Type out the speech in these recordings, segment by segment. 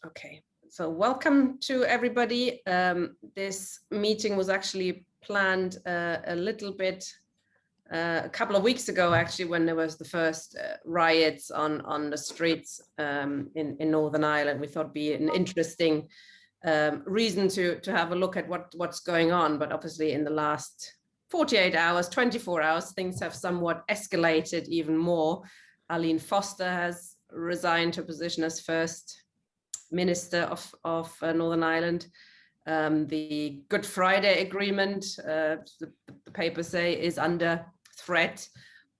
Okay, so welcome to everybody. This meeting was actually planned a little bit a couple of weeks ago, actually, when there was the first riots on the streets in Northern Ireland. We thought it'd be an interesting reason to have a look at what's going on. But obviously, in the last 48 hours, 24 hours, things have somewhat escalated even more. Eileen Foster has resigned her position as first Minister of Northern Ireland. The Good Friday Agreement, the papers say, is under threat.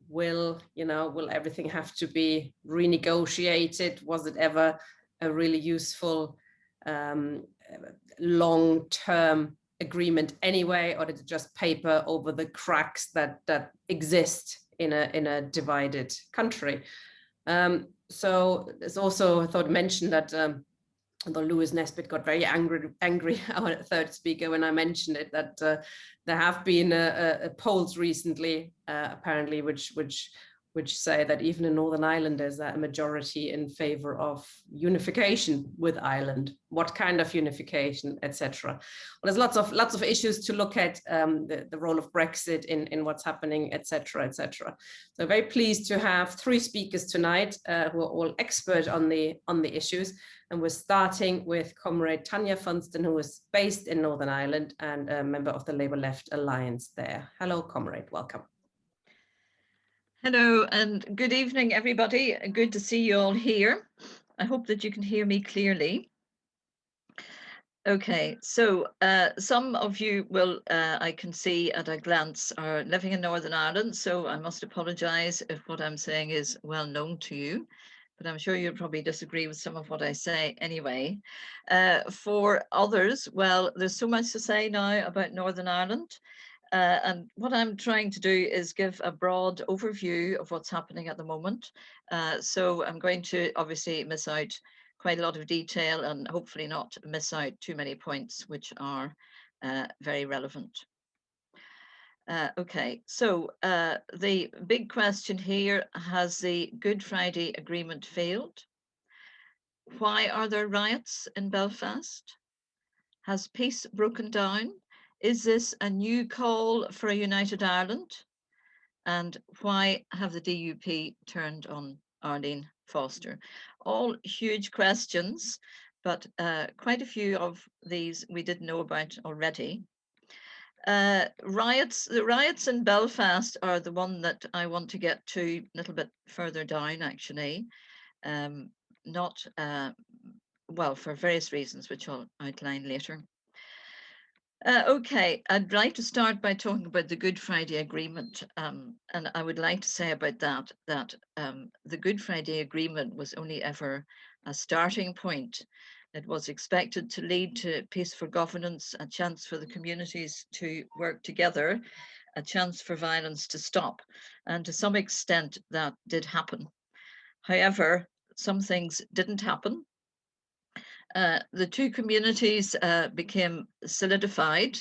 Will everything have to be renegotiated? Was it ever a really useful long-term agreement anyway, or did it just paper over the cracks that exist in a divided country? So there's also, I thought, mentioned that although Lewis Nesbit got very angry, our third speaker, when I mentioned it, that there have been polls recently, apparently, which say that even in Northern Ireland, there's a majority in favor of unification with Ireland. What kind of unification, etc. Well, there's lots of issues to look at, the role of Brexit in what's happening, etc., etc. So very pleased to have three speakers tonight who are all expert on the issues. And we're starting with Comrade Tanya Funston, who is based in Northern Ireland and a member of the Labour Left Alliance there. Hello, Comrade, welcome. Hello and good evening, everybody. Good to see you all here. I hope that you can hear me clearly. Okay, so some of you will, I can see at a glance, are living in Northern Ireland, so I must apologise if what I'm saying is well known to you, but I'm sure you'll probably disagree with some of what I say anyway. For others, well, there's so much to say now about Northern Ireland. And what I'm trying to do is give a broad overview of what's happening at the moment. So I'm going to obviously miss out quite a lot of detail and hopefully not miss out too many points which are very relevant. Okay, so the big question here, has the Good Friday Agreement failed? Why are there riots in Belfast? Has peace broken down? Is this a new call for a united Ireland? And why have the DUP turned on Eileen Foster? All huge questions, but quite a few of these we did know about already. The riots in Belfast are the one that I want to get to a little bit further down, actually. Well, for various reasons, which I'll outline later. Okay, I'd like to start by talking about the Good Friday Agreement. And I would like to say about that the Good Friday Agreement was only ever a starting point. It was expected to lead to peaceful governance, a chance for the communities to work together, a chance for violence to stop. And to some extent, that did happen. However, some things didn't happen. The two communities became solidified.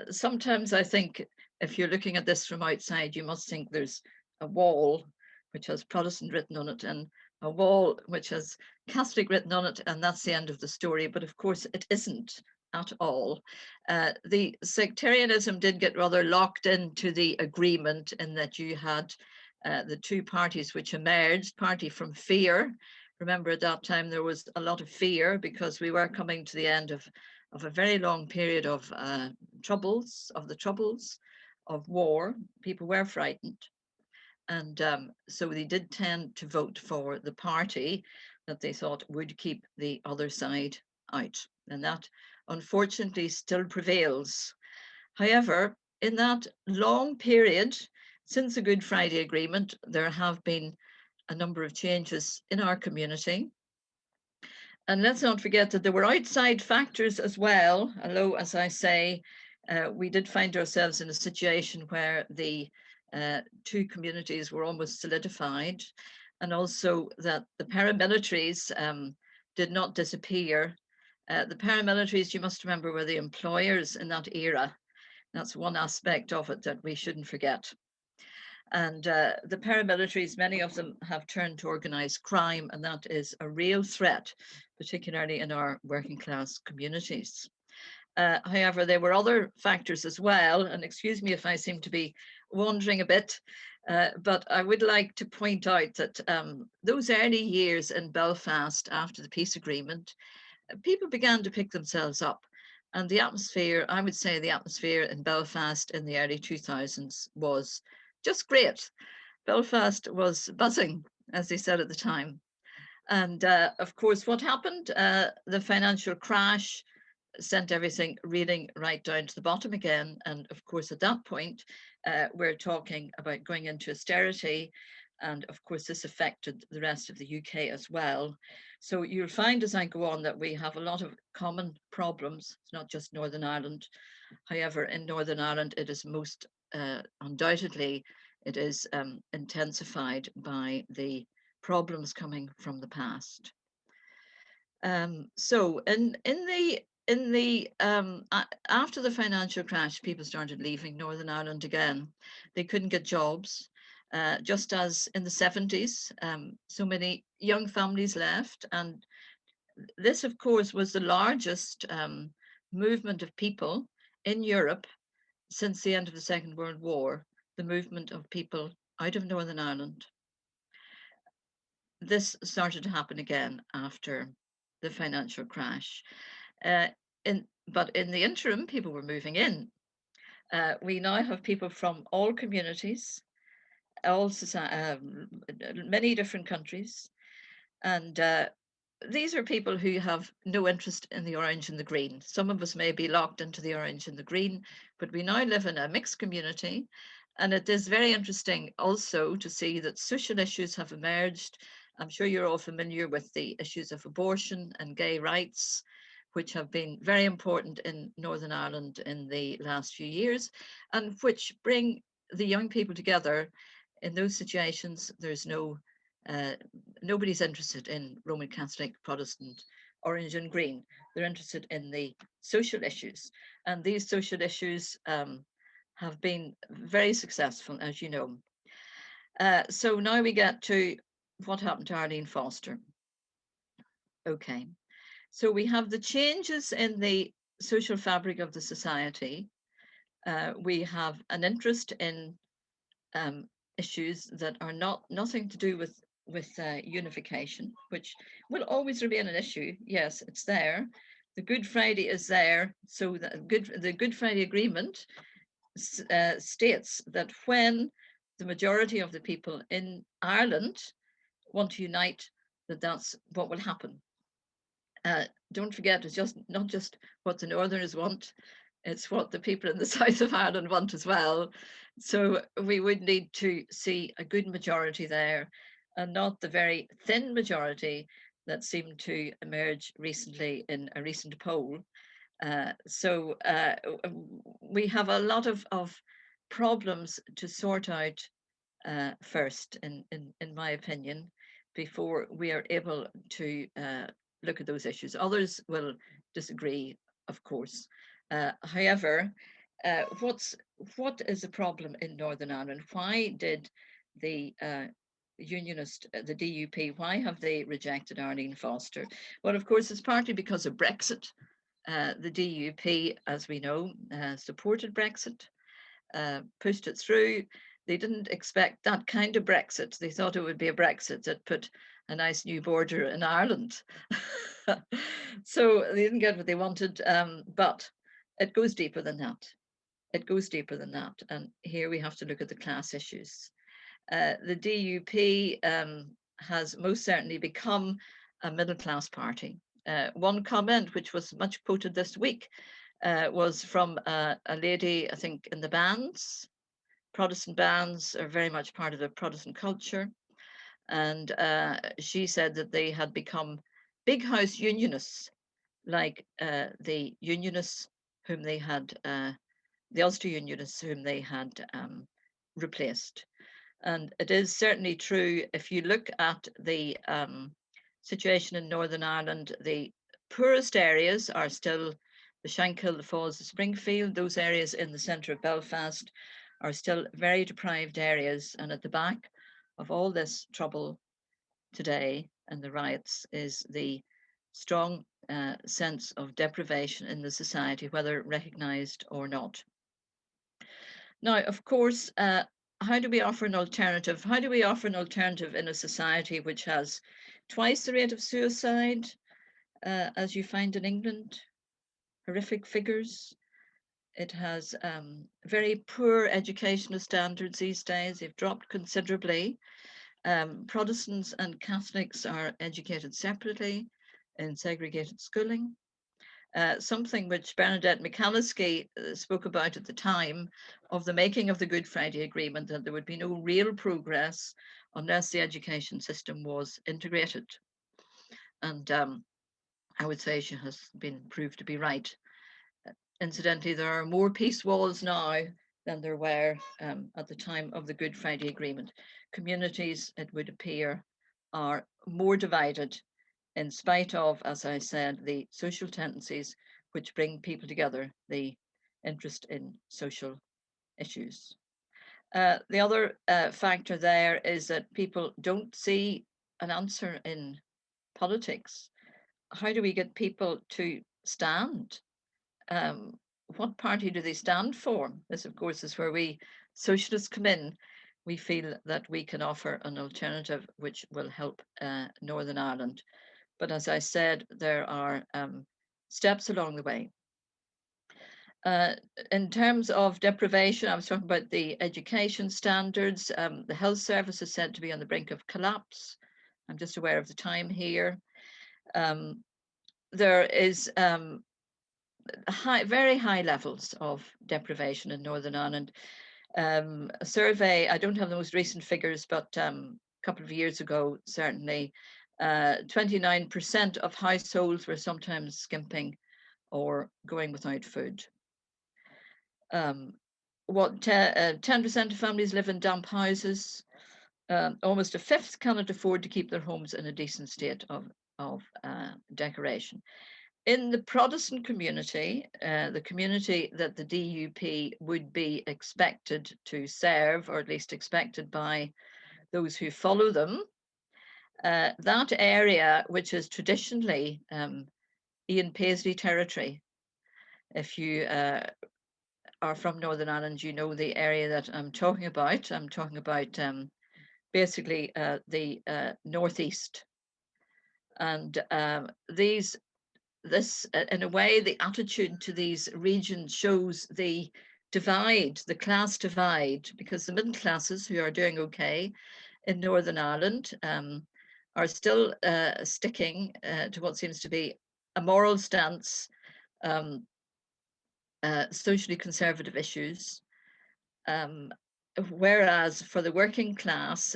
Sometimes I think if you're looking at this from outside, you must think there's a wall which has Protestant written on it and a wall which has Catholic written on it, and that's the end of the story. But of course, it isn't at all. The sectarianism did get rather locked into the agreement in that you had the two parties which emerged, party from fear. Remember, at that time, there was a lot of fear because we were coming to the end of a very long period of troubles, of war. People were frightened. And so they did tend to vote for the party that they thought would keep the other side out. And that, unfortunately, still prevails. However, in that long period, since the Good Friday Agreement, there have been a number of changes in our community. And let's not forget that there were outside factors as well, although, as I say, we did find ourselves in a situation where the two communities were almost solidified, and also that the paramilitaries did not disappear. The paramilitaries, you must remember, were the employers in that era. That's one aspect of it that we shouldn't forget. And the paramilitaries, many of them have turned to organised crime, and that is a real threat, particularly in our working class communities. However, there were other factors as well, and excuse me if I seem to be wandering a bit, but I would like to point out that those early years in Belfast after the peace agreement, people began to pick themselves up. And the atmosphere, I would say the atmosphere in Belfast in the early 2000s was just great. Belfast was buzzing, as they said at the time. And of course, what happened? The financial crash sent everything reeling right down to the bottom again. And of course, at that point, we're talking about going into austerity. And of course, this affected the rest of the UK as well. So you'll find as I go on that we have a lot of common problems. It's not just Northern Ireland. However, in Northern Ireland, it is most undoubtedly, it is intensified by the problems coming from the past. So after the financial crash, people started leaving Northern Ireland again. They couldn't get jobs, just as in the 70s, so many young families left. And this, of course, was the largest movement of people in Europe since the end of the Second World War, the movement of people out of Northern Ireland. This started to happen again after the financial crash. But in the interim, people were moving in. We now have people from all communities, all many different countries, and these are people who have no interest in the orange and the green. Some of us may be locked into the orange and the green, but we now live in a mixed community. And it is very interesting also to see that social issues have emerged. I'm sure you're all familiar with the issues of abortion and gay rights, which have been very important in Northern Ireland in the last few years, and which bring the young people together. In those situations, there's nobody's interested in Roman Catholic, Protestant, orange and green. They're interested in the social issues. And these social issues have been very successful, as you know. So now we get to what happened to Eileen Foster. Okay, so we have the changes in the social fabric of the society. We have an interest in issues that are nothing to do with unification, which will always remain an issue. Yes, it's there. The Good Friday is there. So the Good Friday Agreement states that when the majority of the people in Ireland want to unite, that's what will happen. Don't forget, it's just not just what the Northerners want, it's what the people in the south of Ireland want as well. So we would need to see a good majority there, and not the very thin majority that seemed to emerge recently in a recent poll. So we have a lot of problems to sort out first, in my opinion, before we are able to look at those issues. Others will disagree, of course. However, what is the problem in Northern Ireland? Why did the Unionist, the DUP, why have they rejected Eileen Foster? Well, of course, it's partly because of Brexit. The DUP, as we know, supported Brexit, pushed it through. They didn't expect that kind of Brexit. They thought it would be a Brexit that put a nice new border in Ireland. So they didn't get what they wanted, but it goes deeper than that. It goes deeper than that. And here we have to look at the class issues. The DUP has most certainly become a middle class party. One comment, which was much quoted this week, was from a lady, I think, in the bands. Protestant bands are very much part of the Protestant culture. And she said that they had become big house unionists, like the unionists whom they had, the Ulster unionists whom they had replaced. And it is certainly true, if you look at the situation in Northern Ireland, the poorest areas are still the Shankill, the Falls, the Springfield, those areas in the centre of Belfast are still very deprived areas. And at the back of all this trouble today and the riots is the strong sense of deprivation in the society, whether recognized or not. Now, of course, how do we offer an alternative? How do we offer an alternative in a society which has twice the rate of suicide as you find in England? Horrific figures. It has very poor educational standards these days. They've dropped considerably. Protestants and Catholics are educated separately in segregated schooling. Something which Bernadette McCalliskey spoke about at the time of the making of the Good Friday Agreement, that there would be no real progress unless the education system was integrated. And I would say she has been proved to be right. Incidentally, there are more peace walls now than there were at the time of the Good Friday Agreement. Communities, it would appear, are more divided in spite of, as I said, the social tendencies which bring people together, the interest in social issues. The other factor there is that people don't see an answer in politics. How do we get people to stand? What party do they stand for? This, of course, is where we socialists come in. We feel that we can offer an alternative which will help Northern Ireland. But as I said, there are steps along the way. In terms of deprivation, I was talking about the education standards. The health service is said to be on the brink of collapse. I'm just aware of the time here. There is very high levels of deprivation in Northern Ireland. A survey, I don't have the most recent figures, but a couple of years ago, certainly, 29% of households were sometimes skimping or going without food. 10% of families live in damp houses. Almost a fifth cannot afford to keep their homes in a decent state of decoration. In the Protestant community, the community that the DUP would be expected to serve, or at least expected by those who follow them, that area, which is traditionally Ian Paisley territory, if you are from Northern Ireland, you know the area that I'm talking about. I'm talking about basically the northeast. And this, in a way, the attitude to these regions shows the divide, the class divide, because the middle classes who are doing okay in Northern Ireland are still sticking to what seems to be a moral stance, socially conservative issues, whereas for the working class,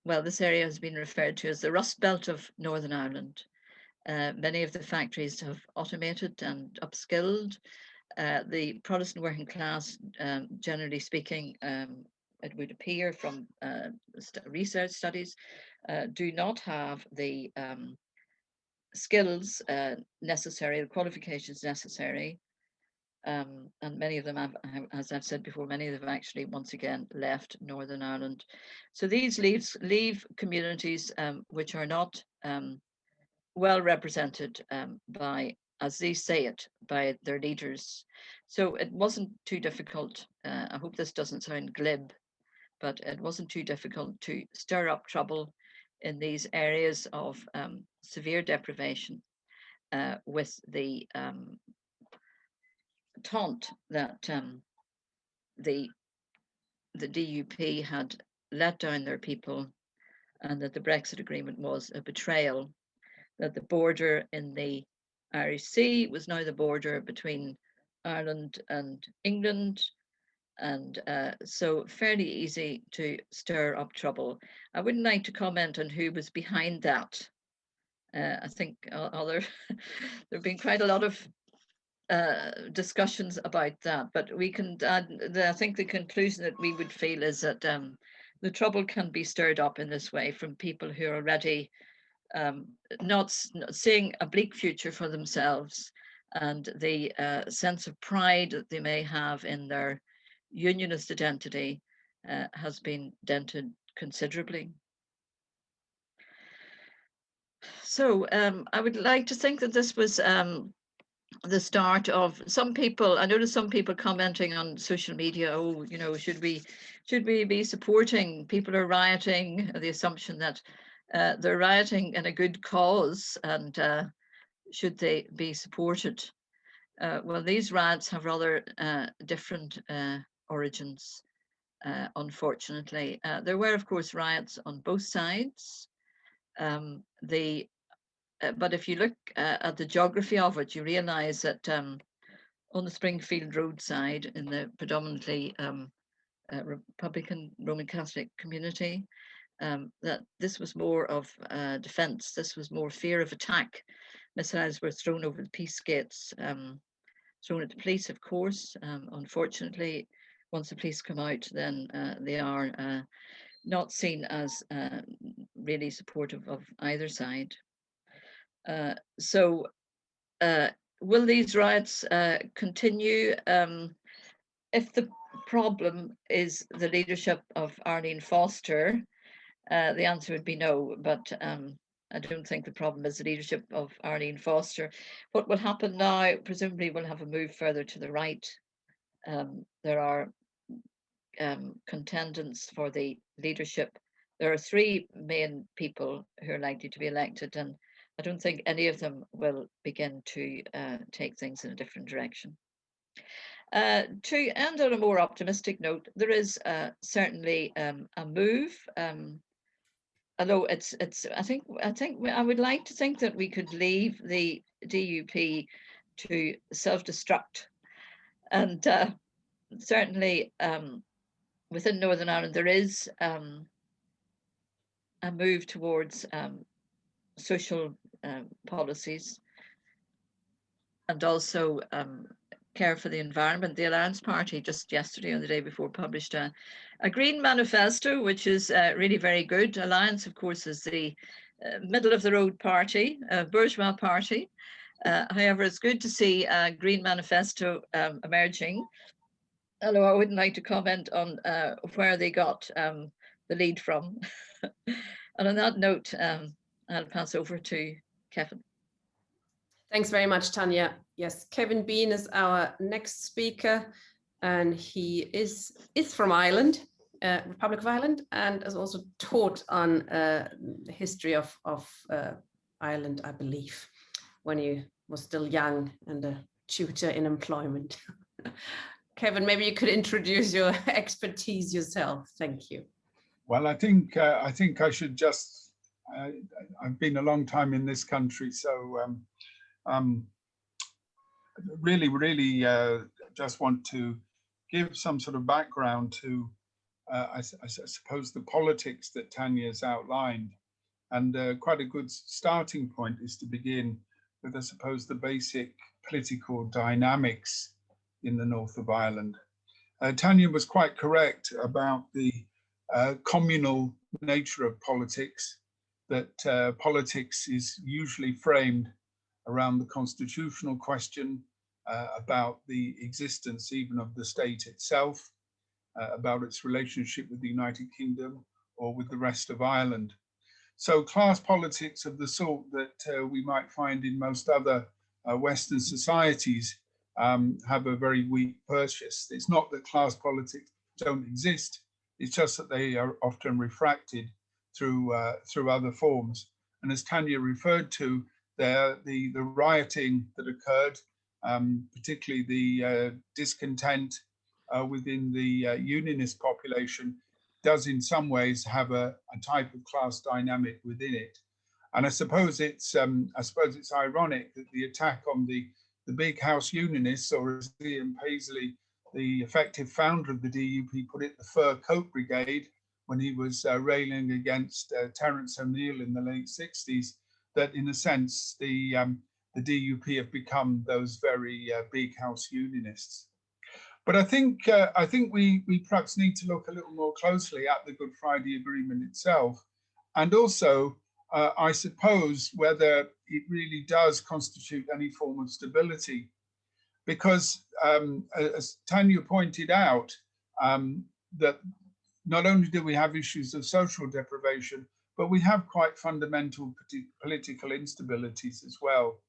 well, this area has been referred to as the Rust Belt of Northern Ireland. Many of the factories have automated and upskilled. The Protestant working class, generally speaking, it would appear from research studies, do not have the skills necessary, the qualifications necessary. And many of them have, as I've said before, many of them have actually once again left Northern Ireland. So these leave communities which are not well represented by, as they say it, by their leaders. So it wasn't too difficult. I hope this doesn't sound glib, but it wasn't too difficult to stir up trouble in these areas of severe deprivation with the taunt that the DUP had let down their people, and that the Brexit agreement was a betrayal, that the border in the Irish Sea was now the border between Ireland and England, and so fairly easy to stir up trouble. I wouldn't like to comment on who was behind that. I think there have been quite a lot of discussions about that, but we can I think the conclusion that we would feel is that the trouble can be stirred up in this way from people who are already not seeing a bleak future for themselves, and the sense of pride that they may have in their unionist identity has been dented considerably. So I would like to think that this was the start of some people. I noticed some people commenting on social media, oh, you know, should we be supporting people who are rioting? The assumption that they're rioting in a good cause, and should they be supported? Well, these riots have rather different origins, unfortunately. There were, of course, riots on both sides. But if you look at the geography of it, you realize that on the Springfield Road side, in the predominantly Republican Roman Catholic community, that this was more of defense. This was more fear of attack. Missiles were thrown over the peace gates, thrown at the police, of course. Unfortunately, once the police come out, then they are not seen as really supportive of either side. So will these riots continue? If the problem is the leadership of Arlene Foster, the answer would be no, but I don't think the problem is the leadership of Arlene Foster. What will happen now, presumably we'll have a move further to the right. There are contendants for the leadership. There are three main people who are likely to be elected, and I don't think any of them will begin to take things in a different direction. To end on a more optimistic note, there is certainly a move. Although I think I would like to think that we could leave the DUP to self-destruct, and certainly within Northern Ireland there is a move towards social policies, and also care for the environment. The Alliance Party just yesterday or the day before published a green manifesto, which is really very good. Alliance, of course, is the middle of the road party, bourgeois party. However, it's good to see a green manifesto emerging, although I wouldn't like to comment on where they got the lead from. And on that note, I'll pass over to Kevin. Thanks very much, Tanya. Yes, Kevin Bean is our next speaker, and he is from Ireland, Republic of Ireland, and has also taught on the history of Ireland, I believe, when he was still young and a tutor in employment. Kevin, maybe you could introduce your expertise yourself. Thank you. Well, I think I should just. I've been a long time in this country, so. Really just want to give some sort of background to, I suppose, the politics that Tanya's outlined. And quite a good starting point is to begin with, I suppose, the basic political dynamics in the north of Ireland. Tanya was quite correct about the communal nature of politics, that politics is usually framed around the constitutional question, about the existence even of the state itself, about its relationship with the United Kingdom or with the rest of Ireland. So class politics of the sort that we might find in most other Western societies have a very weak purchase. It's not that class politics don't exist, it's just that they are often refracted through other forms. And as Tanya referred to, the rioting that occurred, particularly the discontent within the unionist population, does in some ways have a type of class dynamic within it. And I suppose it's ironic that the attack on the big house unionists, or as Ian Paisley, the effective founder of the DUP, put it, the fur coat brigade, when he was railing against Terence O'Neill in the late 60s, that in a sense the DUP have become those very big house unionists. But I think we perhaps need to look a little more closely at the Good Friday Agreement itself, and also I suppose whether it really does constitute any form of stability, because as Tanya pointed out, that not only do we have issues of social deprivation, but we have quite fundamental political instabilities as well.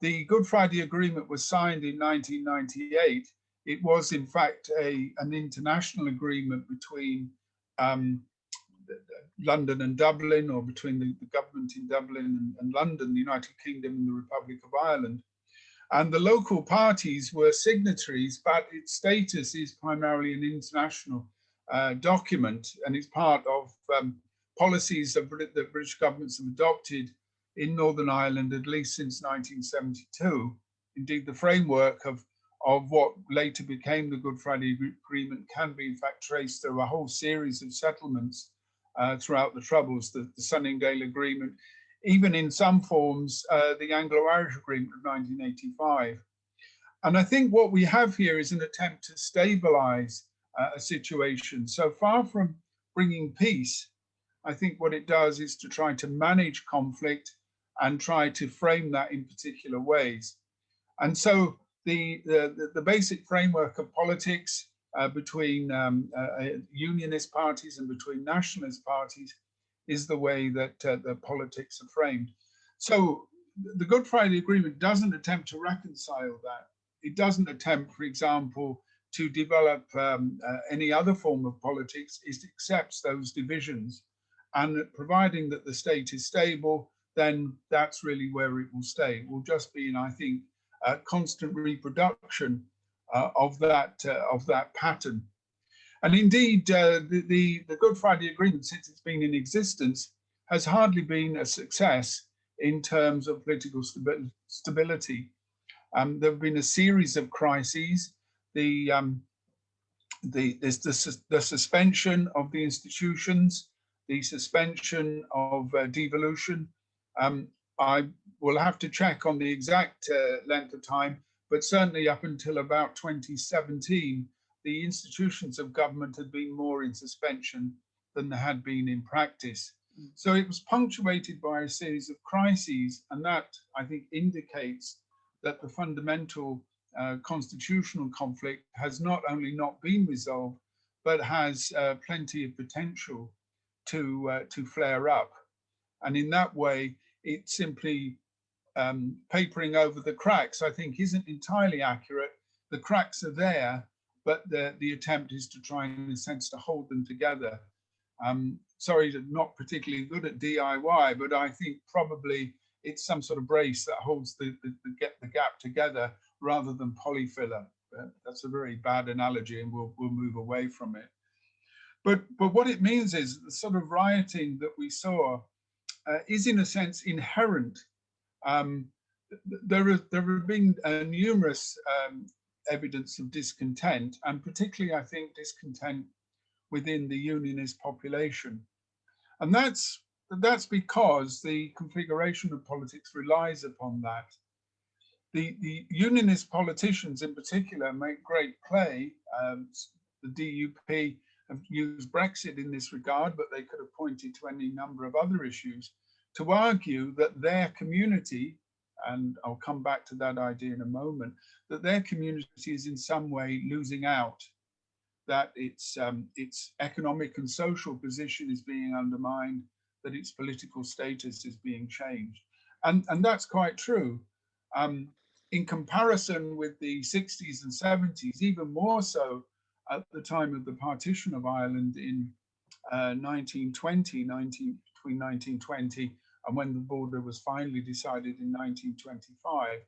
The Good Friday Agreement was signed in 1998. It was, in fact, an international agreement between London and Dublin, or between the government in Dublin and London, the United Kingdom and the Republic of Ireland. And the local parties were signatories, but its status is primarily an international document, and it's part of policies that British governments have adopted in Northern Ireland, at least since 1972. Indeed, the framework of what later became the Good Friday Agreement can be in fact traced through a whole series of settlements throughout the Troubles, the Sunningdale Agreement, even in some forms, the Anglo-Irish Agreement of 1985. And I think what we have here is an attempt to stabilize a situation. So far from bringing peace, I think what it does is to try to manage conflict and try to frame that in particular ways. And so the basic framework of politics between unionist parties and between nationalist parties is the way that the politics are framed. So the Good Friday Agreement doesn't attempt to reconcile that. It doesn't attempt, for example, to develop any other form of politics. It accepts those divisions, and providing that the state is stable, then that's really where it will stay. It will just be, and I think, a constant reproduction of that pattern. And indeed, the Good Friday Agreement, since it's been in existence, has hardly been a success in terms of political stability. There have been a series of crises. There's the suspension of the institutions, the suspension of devolution. I will have to check on the exact length of time, but certainly up until about 2017, the institutions of government had been more in suspension than there had been in practice. So it was punctuated by a series of crises, and that, I think, indicates that the fundamental constitutional conflict has not only not been resolved, but has plenty of potential to flare up. And in that way, it's simply papering over the cracks, I think, isn't entirely accurate. The cracks are there, but the attempt is to try, in a sense, to hold them together. Sorry, not particularly good at DIY, but I think probably it's some sort of brace that holds the gap together rather than polyfiller. That's a very bad analogy, and we'll move away from it. But what it means is the sort of rioting that we saw is, in a sense, inherent. There have been numerous evidence of discontent, and particularly, I think, discontent within the unionist population. And that's because the configuration of politics relies upon that. The unionist politicians in particular make great play. The DUP have used Brexit in this regard, but they could have pointed to any number of other issues to argue that their community, and I'll come back to that idea in a moment, that their community is in some way losing out, that its economic and social position is being undermined, that its political status is being changed. And that's quite true. In comparison with the 60s and 70s, even more so at the time of the partition of Ireland in 1920, between 1920 and when the border was finally decided in 1925,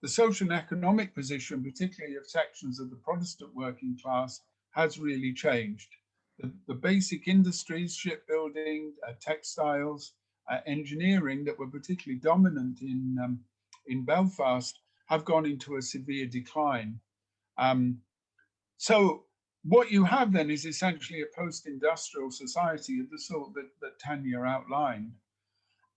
the social and economic position, particularly of sections of the Protestant working class, has really changed. The basic industries, shipbuilding, textiles, engineering, that were particularly dominant in Belfast, have gone into a severe decline. So what you have then is essentially a post-industrial society of the sort that Tanya outlined.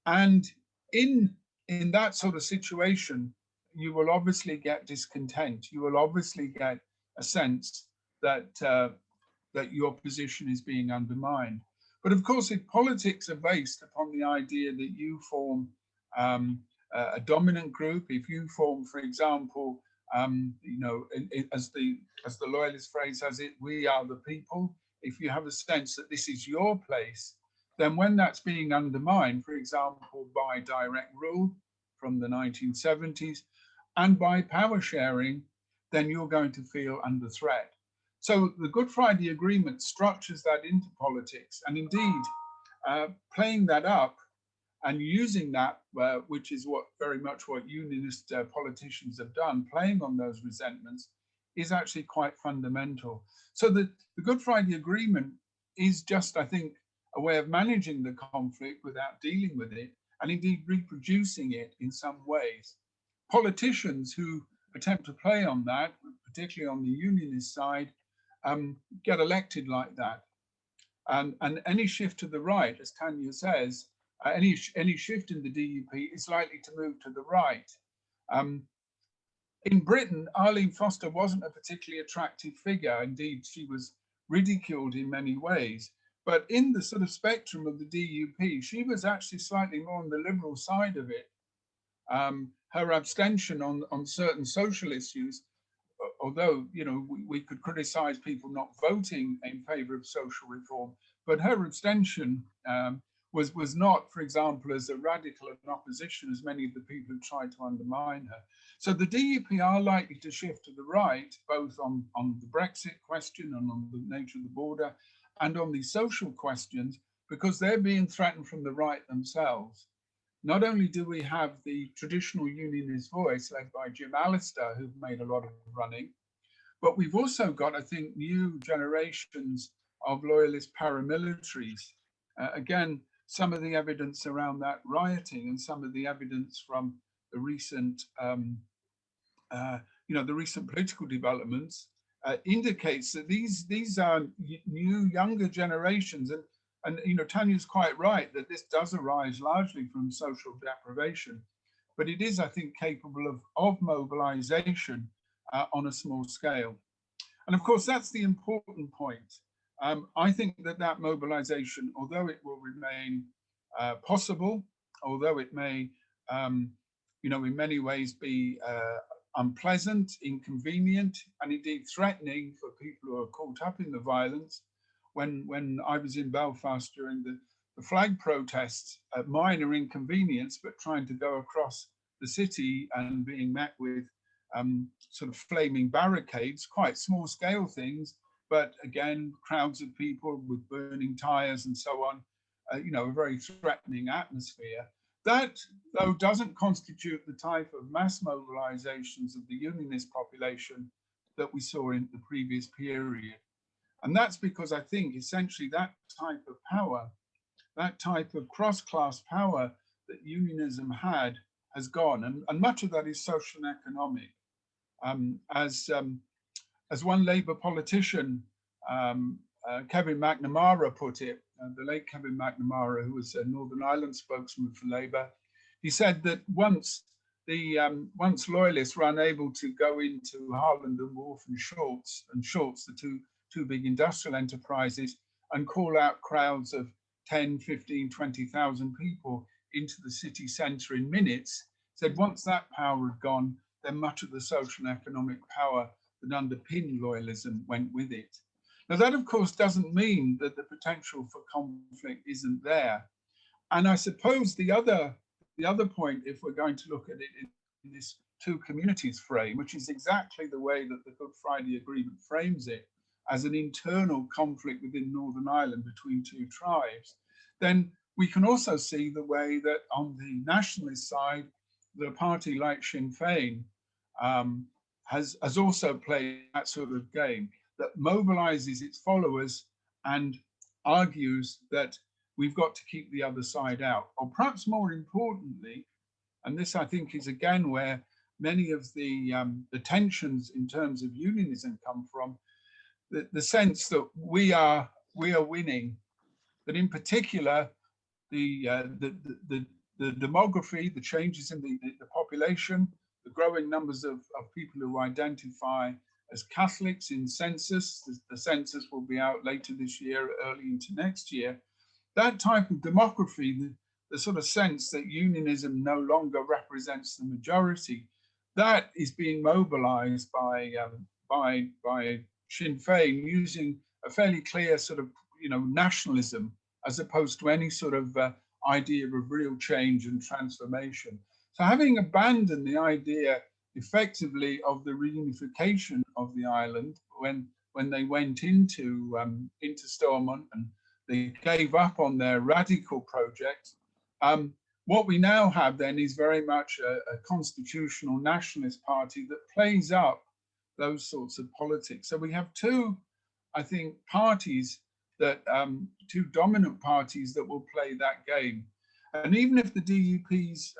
And in that sort of situation, you will obviously get discontent. You will obviously get a sense that your position is being undermined. But of course, if politics are based upon the idea that you form a dominant group, if you form, for example, You know, as the loyalist phrase has it, we are the people. If you have a sense that this is your place, then when that's being undermined, for example, by direct rule from the 1970s and by power sharing, then you're going to feel under threat. So the Good Friday Agreement structures that into politics, and indeed playing that up and using that, which is what very much what unionist politicians have done, playing on those resentments, is actually quite fundamental. So the Good Friday Agreement is just, I think, a way of managing the conflict without dealing with it, and indeed reproducing it in some ways. Politicians who attempt to play on that, particularly on the unionist side, get elected like that. And any shift to the right, as Tanya says, any shift in the DUP is likely to move to the right. In Britain, Eileen Foster wasn't a particularly attractive figure. Indeed, she was ridiculed in many ways. But in the sort of spectrum of the DUP, she was actually slightly more on the liberal side of it. Her abstention on certain social issues, although, you know, we could criticize people not voting in favor of social reform, but her abstention was not, for example, as a radical an opposition as many of the people who tried to undermine her. So the DUP are likely to shift to the right, both on the Brexit question and on the nature of the border and on these social questions, because they're being threatened from the right themselves. Not only do we have the traditional unionist voice led by Jim Allister, who've made a lot of running, but we've also got, I think, new generations of loyalist paramilitaries. Again, some of the evidence around that rioting and some of the evidence from the recent, you know, the recent political developments indicates that these are new, younger generations. And you know, Tanya's quite right that this does arise largely from social deprivation, but it is, I think, capable of mobilization on a small scale. And of course, that's the important point. I think that mobilization, although it will remain possible, although it may, you know, in many ways be unpleasant, inconvenient, and indeed threatening for people who are caught up in the violence. When I was in Belfast during the flag protests, minor inconvenience, but trying to go across the city and being met with sort of flaming barricades, quite small scale things, but again, crowds of people with burning tires and so on, you know, a very threatening atmosphere. That, though, doesn't constitute the type of mass mobilizations of the unionist population that we saw in the previous period. And that's because I think essentially that type of power, that type of cross-class power that unionism had has gone. And much of that is social and economic. As one Labour politician, Kevin McNamara put it, the late Kevin McNamara, who was a Northern Ireland spokesman for Labour, he said that once loyalists were unable to go into Harland and Wolff and Schultz, the two big industrial enterprises, and call out crowds of 10, 15, 20,000 people into the city centre in minutes, said once that power had gone, then much of the social and economic power that underpinned loyalism went with it. Now that, of course, doesn't mean that the potential for conflict isn't there. And I suppose the other point, if we're going to look at it in this two communities frame, which is exactly the way that the Good Friday Agreement frames it, as an internal conflict within Northern Ireland between two tribes, then we can also see the way that on the nationalist side, the party like Sinn Féin has also played that sort of game that mobilizes its followers and argues that we've got to keep the other side out. Or perhaps more importantly, and this I think is again where many of the tensions in terms of unionism come from, the sense that we are winning, that in particular the demography, the changes in the population, the growing numbers of people who identify as Catholics in census, the census will be out later this year, early into next year, that type of demography, the sort of sense that unionism no longer represents the majority, that is being mobilized by Sinn Féin using a fairly clear sort of, nationalism, as opposed to any sort of idea of real change and transformation. So having abandoned the idea effectively of the reunification of the island when they went into Stormont and they gave up on their radical project, what we now have then is very much a constitutional nationalist party that plays up those sorts of politics. So we have two, I think, parties that, two dominant parties that will play that game. And even if the DUP's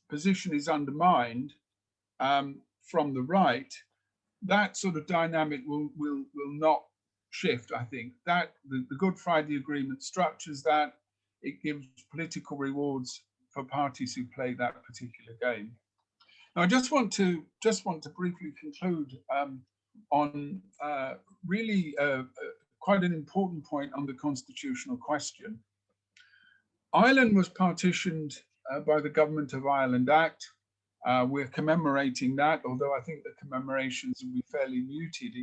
position is undermined from the right, that sort of dynamic will not shift, I think. That the Good Friday Agreement structures that. It gives political rewards for parties who play that particular game. Now, I just want to briefly conclude on really quite an important point on the constitutional question. Ireland was partitioned by the Government of Ireland Act. We're commemorating that, although I think the commemorations will be fairly muted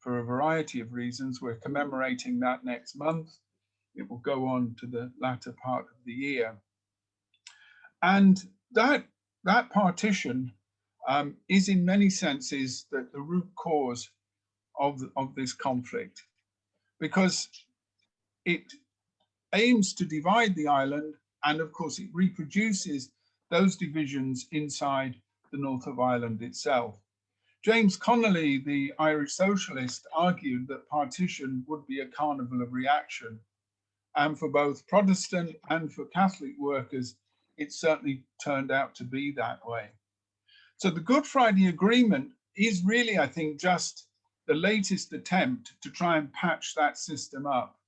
for a variety of reasons. We're commemorating that next month. It will go on to the latter part of the year. And that partition is in many senses the root cause of this conflict, because it aims to divide the island, and of course it reproduces those divisions inside the north of Ireland itself. James Connolly, the Irish socialist, argued that partition would be a carnival of reaction. And for both Protestant and for Catholic workers, it certainly turned out to be that way. So the Good Friday Agreement is really, I think, just the latest attempt to try and patch that system up.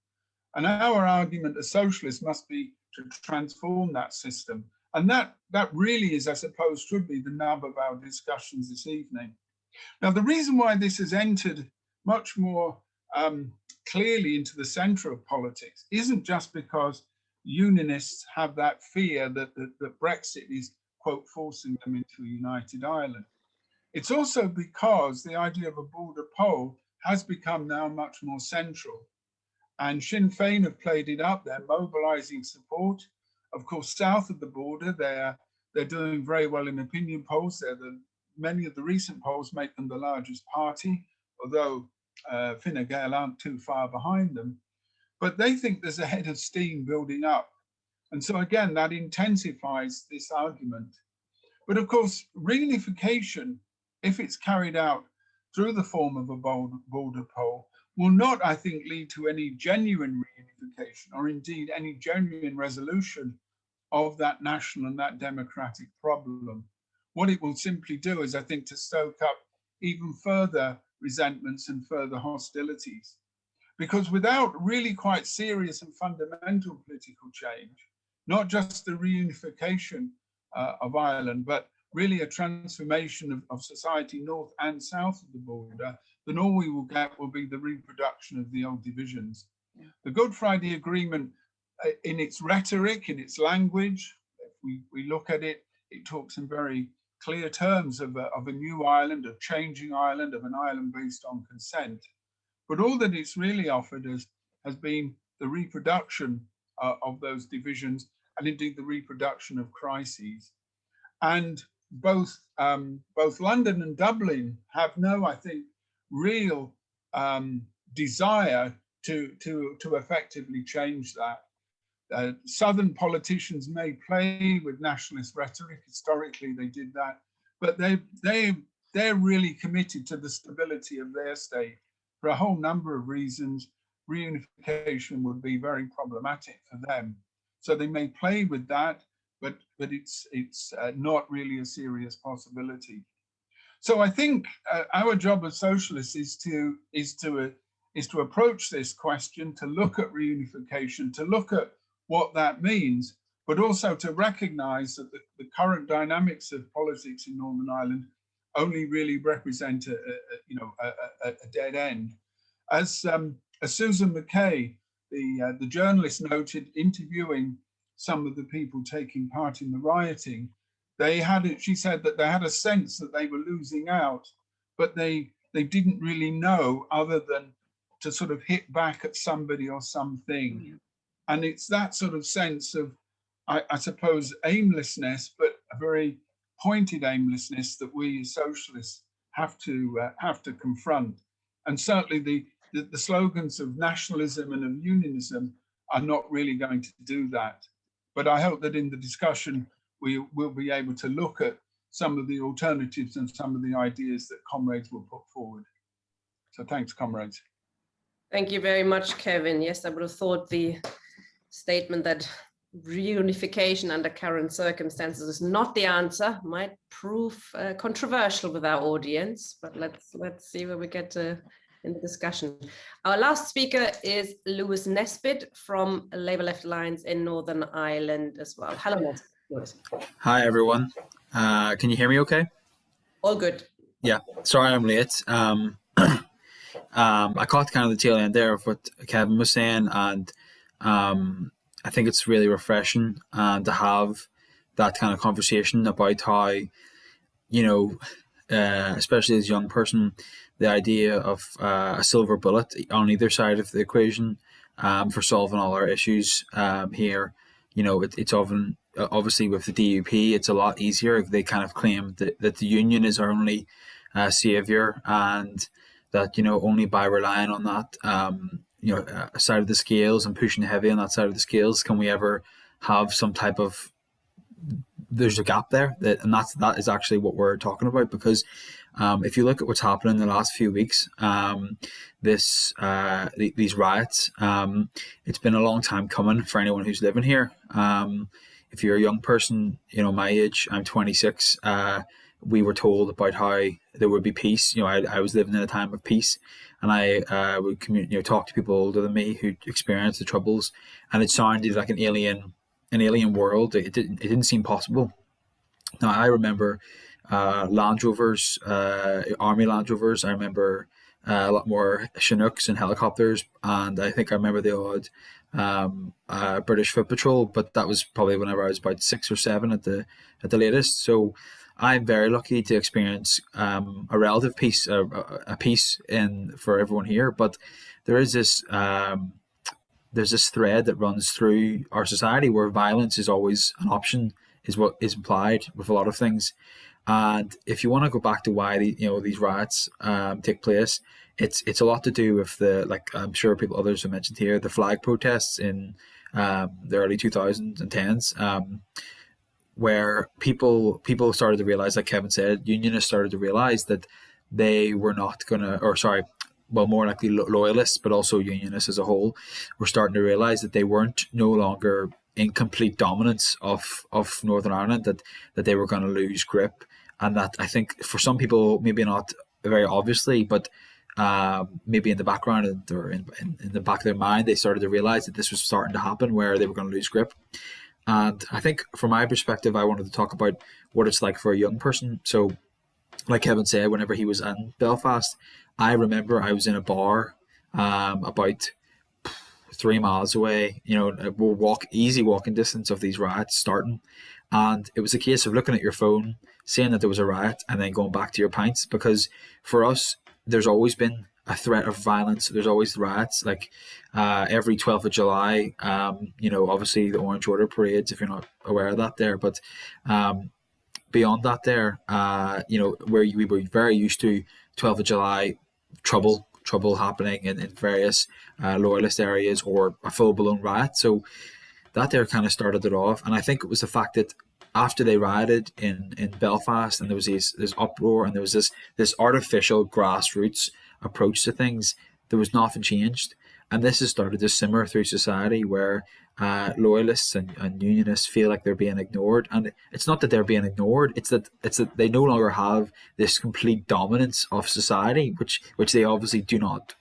And our argument as socialists must be to transform that system. And that really is, I suppose, should be the nub of our discussions this evening. Now, the reason why this has entered much more clearly into the center of politics isn't just because unionists have that fear that Brexit is, quote, forcing them into a united Ireland. It's also because the idea of a border poll has become now much more central. And Sinn Féin have played it up. They're mobilizing support. Of course, south of the border, they're doing very well in opinion polls. Many of the recent polls make them the largest party, although Fine Gael aren't too far behind them, but they think there's a head of steam building up. And so again, that intensifies this argument. But of course, reunification, if it's carried out through the form of a border poll, will not, I think, lead to any genuine reunification or indeed any genuine resolution of that national and that democratic problem. What it will simply do is, I think, to stoke up even further resentments and further hostilities. Because without really quite serious and fundamental political change, not just the reunification of Ireland, but really a transformation of society north and south of the border, then all we will get will be the reproduction of the old divisions. Yeah. The Good Friday Agreement, in its rhetoric, in its language, if we look at it, it talks in very clear terms of a new Ireland, a changing Ireland, of an Ireland based on consent. But all that it's really offered has been the reproduction of those divisions and indeed the reproduction of crises. And both London and Dublin have no, I think, real desire to effectively change that. Southern politicians may play with nationalist rhetoric. Historically, they did that, but they're really committed to the stability of their state for a whole number of reasons. Reunification would be very problematic for them, so they may play with that, but it's not really a serious possibility. So I think our job as socialists is to approach this question, to look at reunification, to look at what that means, but also to recognize that the current dynamics of politics in Northern Ireland only really represent a dead end. As Susan McKay, the journalist, noted, interviewing some of the people taking part in the rioting, she said that they had a sense that they were losing out, but they didn't really know other than to sort of hit back at somebody or something. Yeah. And it's that sort of sense of, I suppose, aimlessness, but a very pointed aimlessness that we as socialists have to confront. And certainly the slogans of nationalism and of unionism are not really going to do that. But I hope that in the discussion, we will be able to look at some of the alternatives and some of the ideas that comrades will put forward. So thanks, comrades. Thank you very much, Kevin. Yes, I would have thought the statement that reunification under current circumstances is not the answer might prove controversial with our audience, but let's see where we get to in the discussion. Our last speaker is Lewis Nesbit from Labour Left Alliance in Northern Ireland as well. Hello, Nesbit. Hi, everyone. Can you hear me okay? All good. Yeah, sorry I'm late. I caught kind of the tail end there of what Kevin was saying, and I think it's really refreshing to have that kind of conversation about how, you know, especially as a young person, the idea of a silver bullet on either side of the equation for solving all our issues here. You know, it's often, obviously with the DUP, it's a lot easier. They kind of claim that the union is our only savior, and that, you know, only by relying on that, you know, side of the scales and pushing heavy on that side of the scales can we ever have some type of, there's a gap there, and that is actually what we're talking about. Because if you look at what's happened in the last few weeks, these riots, it's been a long time coming for anyone who's living here. If you're a young person, you know, my age, I'm 26, we were told about how there would be peace. You know, I was living in a time of peace, and I would talk to people older than me who experienced the troubles, and it sounded like an alien world. It didn't seem possible. Now I remember Land Rovers, Army Land Rovers. I remember a lot more Chinooks and helicopters, and I think I remember the odd British Foot Patrol, but that was probably whenever I was about 6 or 7 at the latest. So I'm very lucky to experience a relative peace, a peace for everyone here. But there is this there's this thread that runs through our society where violence is always an option, is what is implied with a lot of things. And if you want to go back to why these riots take place, it's a lot to do with the, like I'm sure others have mentioned here, the flag protests in the early 2010s. Where people started to realize, like Kevin said, unionists started to realize that they were not gonna, or sorry, well, more likely loyalists, but also unionists as a whole, were starting to realize that they weren't no longer in complete dominance of Northern Ireland, that they were going to lose grip. And that, I think, for some people, maybe not very obviously, but maybe in the background or in the back of their mind, they started to realize that this was starting to happen, where they were going to lose grip. And I think from my perspective, I wanted to talk about what it's like for a young person. So like Kevin said, whenever he was in Belfast, I remember I was in a bar about 3 miles away, easy walking distance of these riots starting. And it was a case of looking at your phone, seeing that there was a riot, and then going back to your pints. Because for us, there's always been a threat of violence. There's always riots, like every 12th of July, obviously the Orange Order parades, if you're not aware of that there. But beyond that there, where we were very used to 12th of July trouble happening in various loyalist areas, or a full-blown riot. So that there kind of started it off. And I think it was the fact that after they rioted in Belfast, and there was this uproar, and there was this artificial grassroots approach to things, there was nothing changed. And this has started to simmer through society, where loyalists and unionists feel like they're being ignored. And it's not that they're being ignored, it's that they no longer have this complete dominance of society, which they obviously do not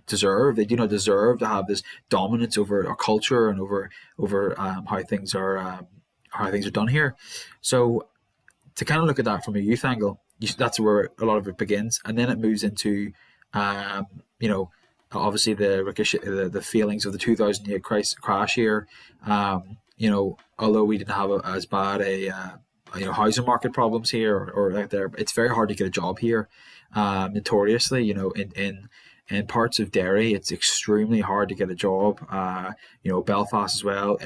deserve. They do not deserve to have this dominance over our culture and over how things are done here. So to kind of look at that from a youth angle, that's where a lot of it begins, and then it moves into obviously the feelings of the 2008 crash here. Although we didn't have as bad a housing market problems here, or like there. It's very hard to get a job here. Notoriously, in parts of Derry, it's extremely hard to get a job. Belfast as well.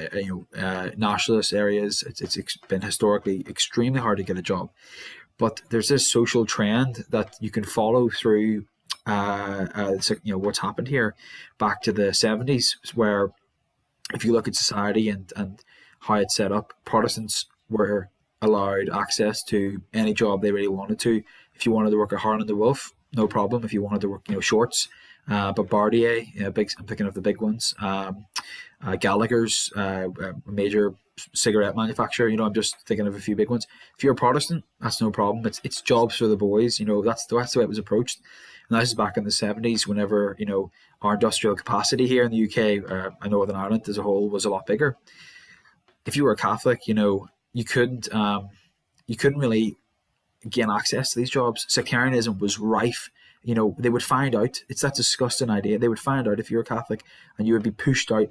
Nationalist areas, it's been historically extremely hard to get a job. But there's this social trend that you can follow through. What's happened here back to the 70s, where if you look at society and how it's set up, Protestants were allowed access to any job they really wanted to. If you wanted to work at Harland the Wolf, no problem. If you wanted to work, shorts, but Bardier, I'm thinking of the big ones. Gallagher's, a major cigarette manufacturer. I'm just thinking of a few big ones. If you're a Protestant, that's no problem. It's jobs for the boys. That's the way it was approached. And this is back in the 70s, whenever our industrial capacity here in the UK and Northern Ireland as a whole was a lot bigger. If you were a Catholic, you couldn't really gain access to these jobs. Sectarianism was rife. They would find out. It's that disgusting idea. They would find out if you're a Catholic, and you would be pushed out.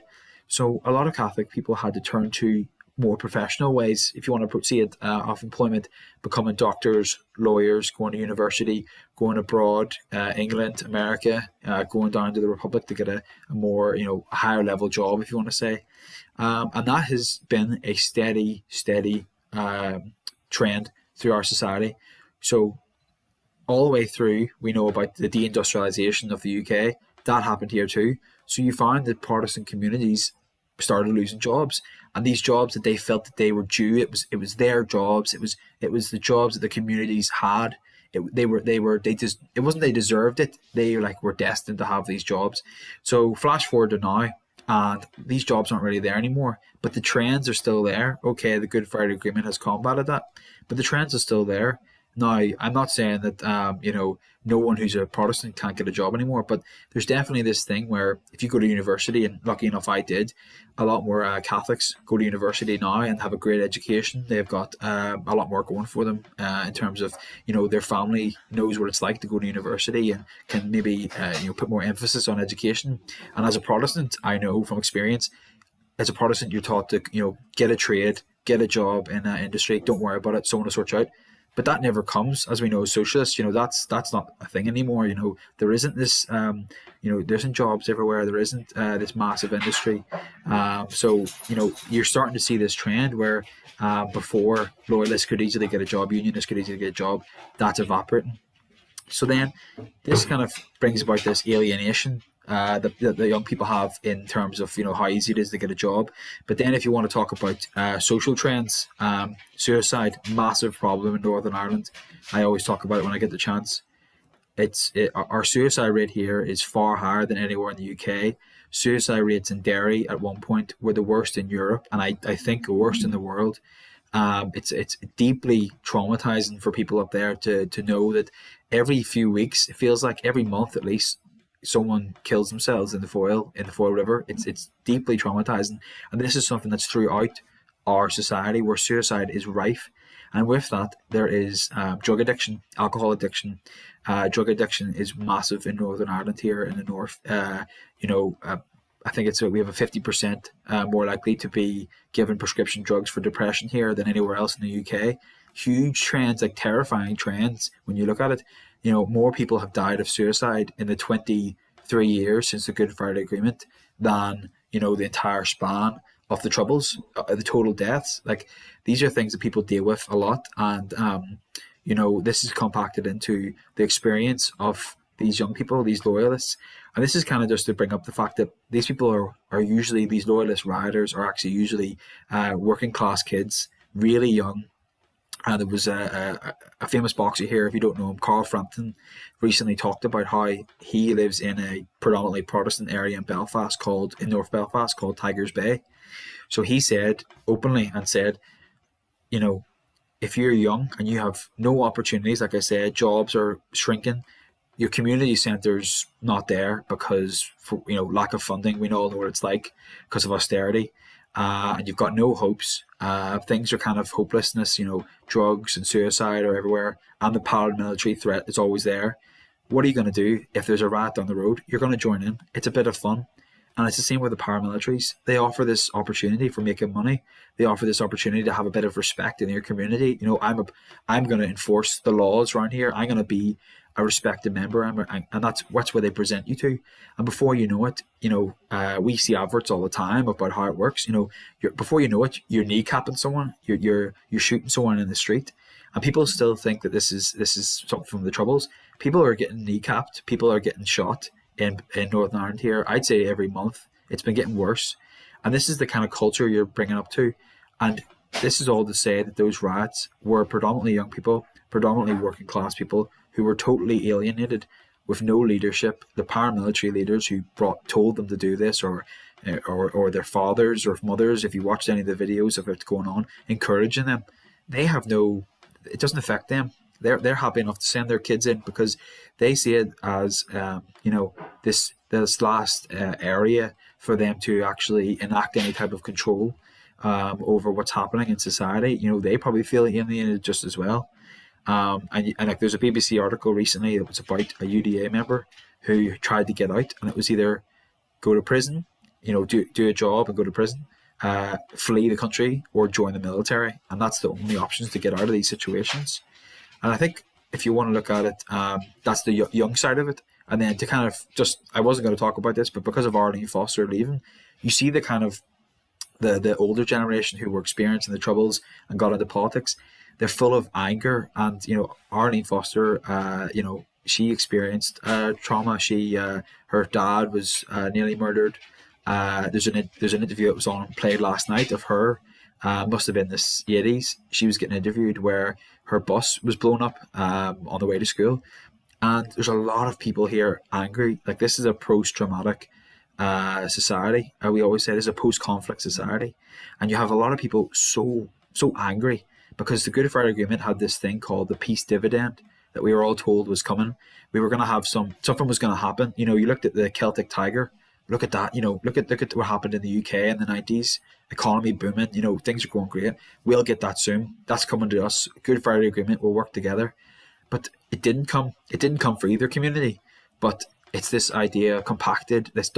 So a lot of Catholic people had to turn to more professional ways, if you want to see it, of employment, becoming doctors, lawyers, going to university, going abroad, England, America, going down to the Republic to get a more, higher level job, if you want to say. And that has been a steady trend through our society. So all the way through, we know about the deindustrialization of the UK. That happened here too. So you find that Protestant communities started losing jobs, and these jobs that they felt that they were due, it was their jobs. It was the jobs that the communities had. It wasn't they deserved it. They were destined to have these jobs. So flash forward to now, and these jobs aren't really there anymore, but the trends are still there. Okay, the Good Friday Agreement has combated that, but the trends are still there. Now, I'm not saying that, no one who's a Protestant can't get a job anymore, but there's definitely this thing where if you go to university, and lucky enough I did, a lot more Catholics go to university now and have a great education. They've got a lot more going for them in terms of, their family knows what it's like to go to university and can maybe, put more emphasis on education. And as a Protestant, I know from experience, as a Protestant, you're taught to, get a trade, get a job in that industry, don't worry about it, someone will sort you out. But that never comes, as we know, as socialists. That's not a thing anymore. There isn't this. There isn't jobs everywhere. There isn't this massive industry. So you're starting to see this trend where before loyalists could easily get a job, unionists could easily get a job. That's evaporating. So then this kind of brings about this alienation that the young people have in terms of how easy it is to get a job. But then if you want to talk about social trends, suicide, massive problem in Northern Ireland. I always talk about it when I get the chance. Our suicide rate here is far higher than anywhere in the UK. Suicide rates in Derry at one point were the worst in Europe, and I think the worst in the world. It's deeply traumatizing for people up there to know that every few weeks, it feels like every month at least, someone kills themselves in the Foyle River. It's deeply traumatizing, and this is something that's throughout our society where suicide is rife. And with that, there is drug addiction, alcohol addiction. Drug addiction is massive in Northern Ireland here in the north. I think we have a 50% more likely to be given prescription drugs for depression here than anywhere else in the UK. Huge trends, terrifying trends when you look at it. More people have died of suicide in the 23 years since the Good Friday Agreement than, the entire span of the Troubles, the total deaths. These are things that people deal with a lot. And, this is compacted into the experience of these young people, these loyalists. And this is kind of just to bring up the fact that these people are usually, these loyalist rioters are actually usually working class kids, really young. There was a famous boxer here, if you don't know him, Carl Frampton, recently talked about how he lives in a predominantly Protestant area in North Belfast called Tigers Bay. So he said openly if you're young and you have no opportunities, like I said, jobs are shrinking, your community centre's not there because for lack of funding. We all know what it's like because of austerity. And you've got no hopes. Things are kind of hopelessness, drugs and suicide are everywhere, and the paramilitary threat is always there. What are you going to do if there's a riot down the road? You're going to join in. It's a bit of fun. And it's the same with the paramilitaries. They offer this opportunity for making money. They offer this opportunity to have a bit of respect in your community. You know, I'm going to enforce the laws around here. I'm going to be a respected member, and that's where they present you to. And before you know it, you know, we see adverts all the time about how it works. You know, before you know it, you're kneecapping someone, you're shooting someone in the street, and people still think that this is something from the Troubles. People are getting kneecapped. People are getting shot in Northern Ireland here. I'd say every month. It's been getting worse. And this is the kind of culture you're bringing up to. And this is all to say that those riots were predominantly young people, predominantly working class people who were totally alienated with no leadership. The paramilitary leaders who told them to do this, or their fathers or mothers, if you watched any of the videos of it going on, encouraging them, it doesn't affect them. They're happy enough to send their kids in because they see it as you know, this last area for them to actually enact any type of control over what's happening in society. You know, they probably feel alienated just as well. And like there's a BBC article recently that was about a UDA member who tried to get out, and it was either go to prison, you know, do a job and go to prison, flee the country, or join the military, and that's the only options to get out of these situations. And I think if you want to look at it, that's the young side of it. And then to kind of I wasn't going to talk about this, but because of Eileen Foster leaving, you see the kind of the older generation who were experiencing the Troubles and got into politics. They're full of anger. And, you know, Eileen Foster, you know, she experienced trauma. Her dad was nearly murdered. There's an interview that was played last night of her. Must have been the 80s. She was getting interviewed where her bus was blown up on the way to school. And there's a lot of people here angry. Like, this is a post-traumatic society. We always say this is a post-conflict society. And you have a lot of people so angry because the Good Friday Agreement had this thing called the peace dividend that we were all told was coming. We were going to have something was going to happen. You know, you looked at the Celtic Tiger. Look at that. You know, look at what happened in the UK in the 90s. Economy booming. You know, things are going great. We'll get that soon. That's coming to us. Good Friday Agreement. We'll work together. But it didn't come. It didn't come for either community. But it's this idea compacted, this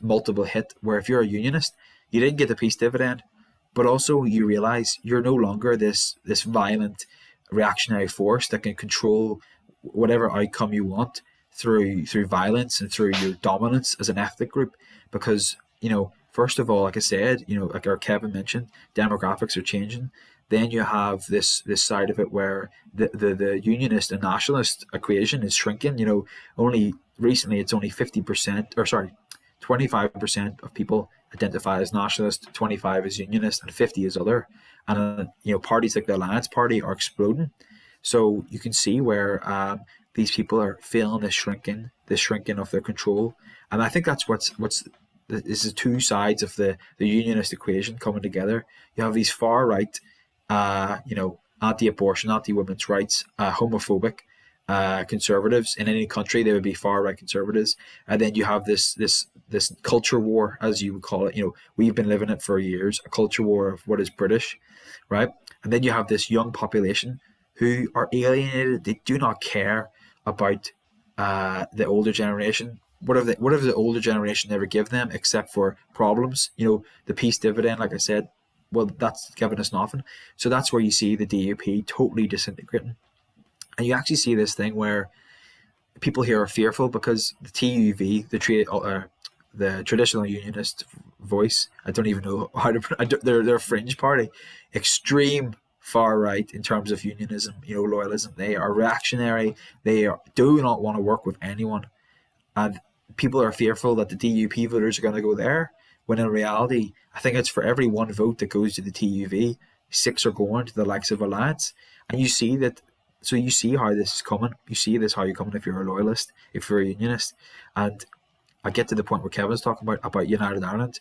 multiple hit, where if you're a unionist, you didn't get the peace dividend, but also you realize you're no longer this violent reactionary force that can control whatever outcome you want through violence and through your dominance as an ethnic group. Because, you know, first of all, like I said, you know, like our Kevin mentioned, demographics are changing. Then you have this side of it where the unionist and nationalist equation is shrinking. You know, only recently it's only 25% of people identify as nationalist, 25 as unionist, and 50 as other. And you know, parties like the Alliance Party are exploding. So you can see where these people are feeling this shrinking of their control. And I think that's this is two sides of the unionist equation coming together. You have these far right, you know, anti-abortion, anti-women's rights, homophobic conservatives. In any country, they would be far right conservatives. And then you have this culture war, as you would call it. You know, we've been living it for years, a culture war of what is British, right? And then you have this young population who are alienated. They do not care about the older generation. What have the older generation ever give them except for problems? You know, the peace dividend, like I said, well, that's given us nothing. So that's where you see the DUP totally disintegrating. And you actually see this thing where people here are fearful because the TUV, the traditional unionist voice, I don't even know how to. They're a fringe party, extreme far right in terms of unionism, you know, loyalism. They are reactionary. They do not want to work with anyone, and people are fearful that the DUP voters are going to go there. When in reality, I think it's for every one vote that goes to the TUV, 6 are going to the likes of Alliance, and you see that. So you see how this is coming. You see this how you're coming if you're a loyalist, if you're a unionist. And I get to the point where Kevin's talking about United Ireland.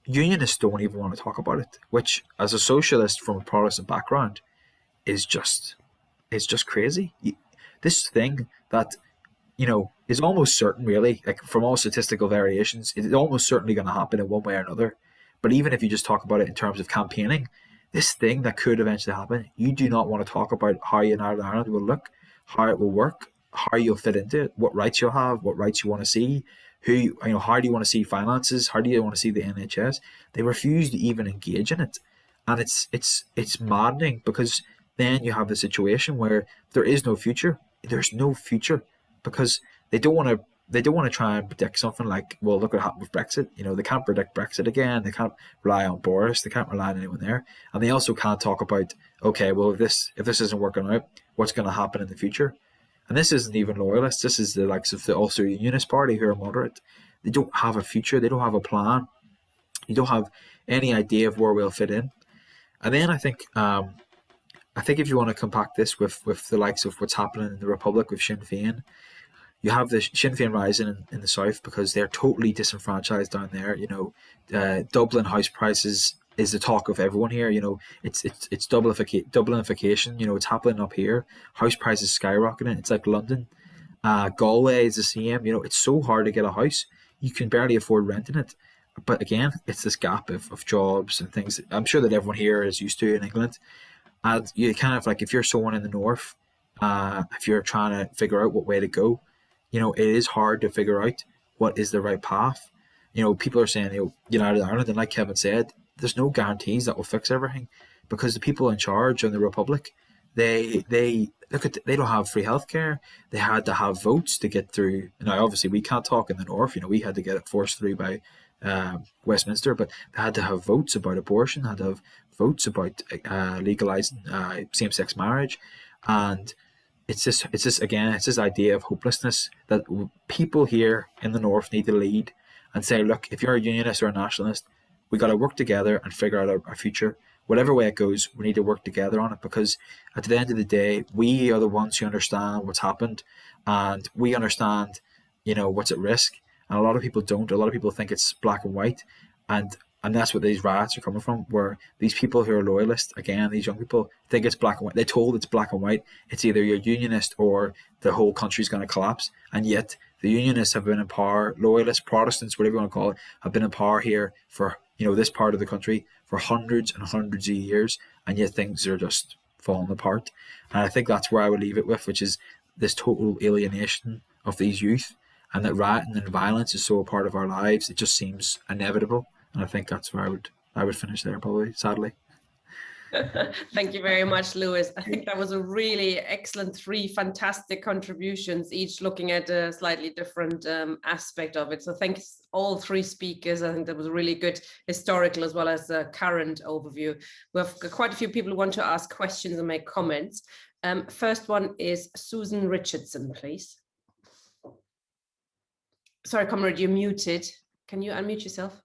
Unionists don't even want to talk about it, which as a socialist from a Protestant background is just crazy. This thing that, you know, is almost certain, really, like from all statistical variations, it's almost certainly going to happen in one way or another. But even if you just talk about it in terms of campaigning, this thing that could eventually happen, you do not want to talk about how United Ireland will look, how it will work, how you'll fit into it, what rights you'll have, what rights you want to see, how do you want to see finances? How do you want to see the NHS? They refuse to even engage in it. And it's maddening, because then you have a situation where there is no future. There's no future, because they don't want to try and predict something like, well, look what happened with Brexit. They can't predict Brexit again. They can't rely on Boris. They can't rely on anyone there. And they also can't talk about, okay, well, if this isn't working out, what's going to happen in the future? And this isn't even loyalists. This is the likes of the Ulster Unionist Party, who are moderate. They don't have a future. They don't have a plan. You don't have any idea of where we'll fit in. And then I think if you want to compact this with the likes of what's happening in the Republic with Sinn Féin, you have the Sinn Féin rising in the south, because they're totally disenfranchised down there. Dublin house prices is the talk of everyone here. It's Dublinification. It's happening up here. House prices skyrocketing. It's like London. Galway is the same. It's so hard to get a house. You can barely afford renting it. But again, it's this gap of jobs and things that I'm sure that everyone here is used to in England. And you kind of like, if you're someone in the north, if you're trying to figure out what way to go, it is hard to figure out what is the right path. People are saying, United Ireland, and like Kevin said, there's no guarantees that will fix everything, because the people in charge in the Republic, they don't have free healthcare. They had to have votes to get through. Now, obviously, we can't talk in the north. We had to get it forced through by Westminster, but they had to have votes about abortion. Had to have votes about legalizing same-sex marriage, and it's this idea of hopelessness that people here in the north need to lead and say, look, if you're a unionist or a nationalist, we got to work together and figure out our future. Whatever way it goes, we need to work together on it, because at the end of the day, we are the ones who understand what's happened, and we understand, what's at risk. And a lot of people don't. A lot of people think it's black and white, and that's what these riots are coming from, where these people who are loyalists, again, these young people, think it's black and white. They're told it's black and white. It's either you're unionist or the whole country's going to collapse. And yet the unionists have been in power, loyalists, Protestants, whatever you want to call it, have been in power here for, this part of the country for hundreds and hundreds of years, and yet things are just falling apart. And I think that's where I would leave it with, which is this total alienation of these youth, and that rioting and violence is so a part of our lives. It just seems inevitable. And I think that's where I would finish there, probably, sadly. Thank you very much, Lewis. I think that was a really excellent, 3 fantastic contributions, each looking at a slightly different aspect of it. So thanks all 3 speakers. I think that was a really good historical as well as a current overview. We have quite a few people who want to ask questions and make comments. First one is Susan Richardson, please. Sorry, comrade, you're muted. Can you unmute yourself?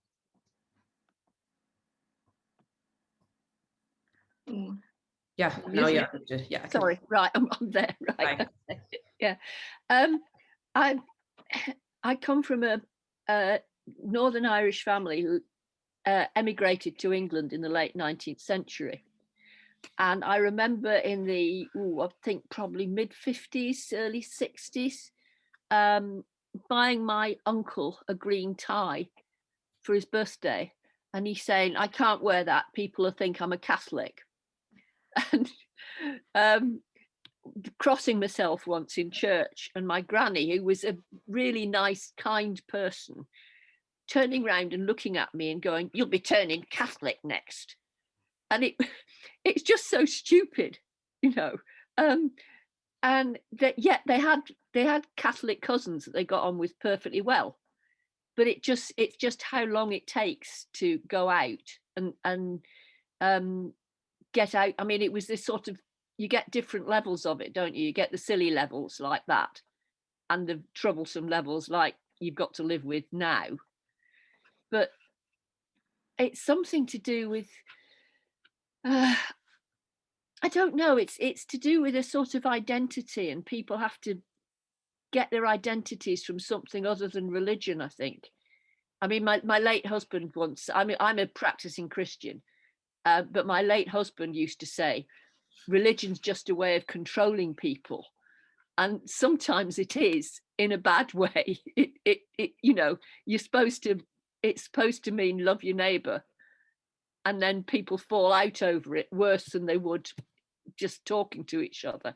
Yeah, no, yeah, yeah. Sorry, right, I'm there, right. Yeah, I come from a Northern Irish family who emigrated to England in the late 19th century, and I remember in the I think probably mid-50s, early 60s, buying my uncle a green tie for his birthday, and he's saying, "I can't wear that. People will think I'm a Catholic." And crossing myself once in church, and my granny, who was a really nice, kind person, turning around and looking at me and going, "You'll be turning Catholic next." And it's just so stupid, and that yet they had Catholic cousins that they got on with perfectly well, but it's just how long it takes to go out and get out. I mean, it was this sort of, you get different levels of it, don't you? You get the silly levels like that, and the troublesome levels like you've got to live with now. But it's something to do with, I don't know, it's to do with a sort of identity, and people have to get their identities from something other than religion, I think. I mean, my late husband once, I'm a practicing Christian, but my late husband used to say, religion's just a way of controlling people. And sometimes it is, in a bad way. It's supposed to mean love your neighbour, and then people fall out over it worse than they would just talking to each other.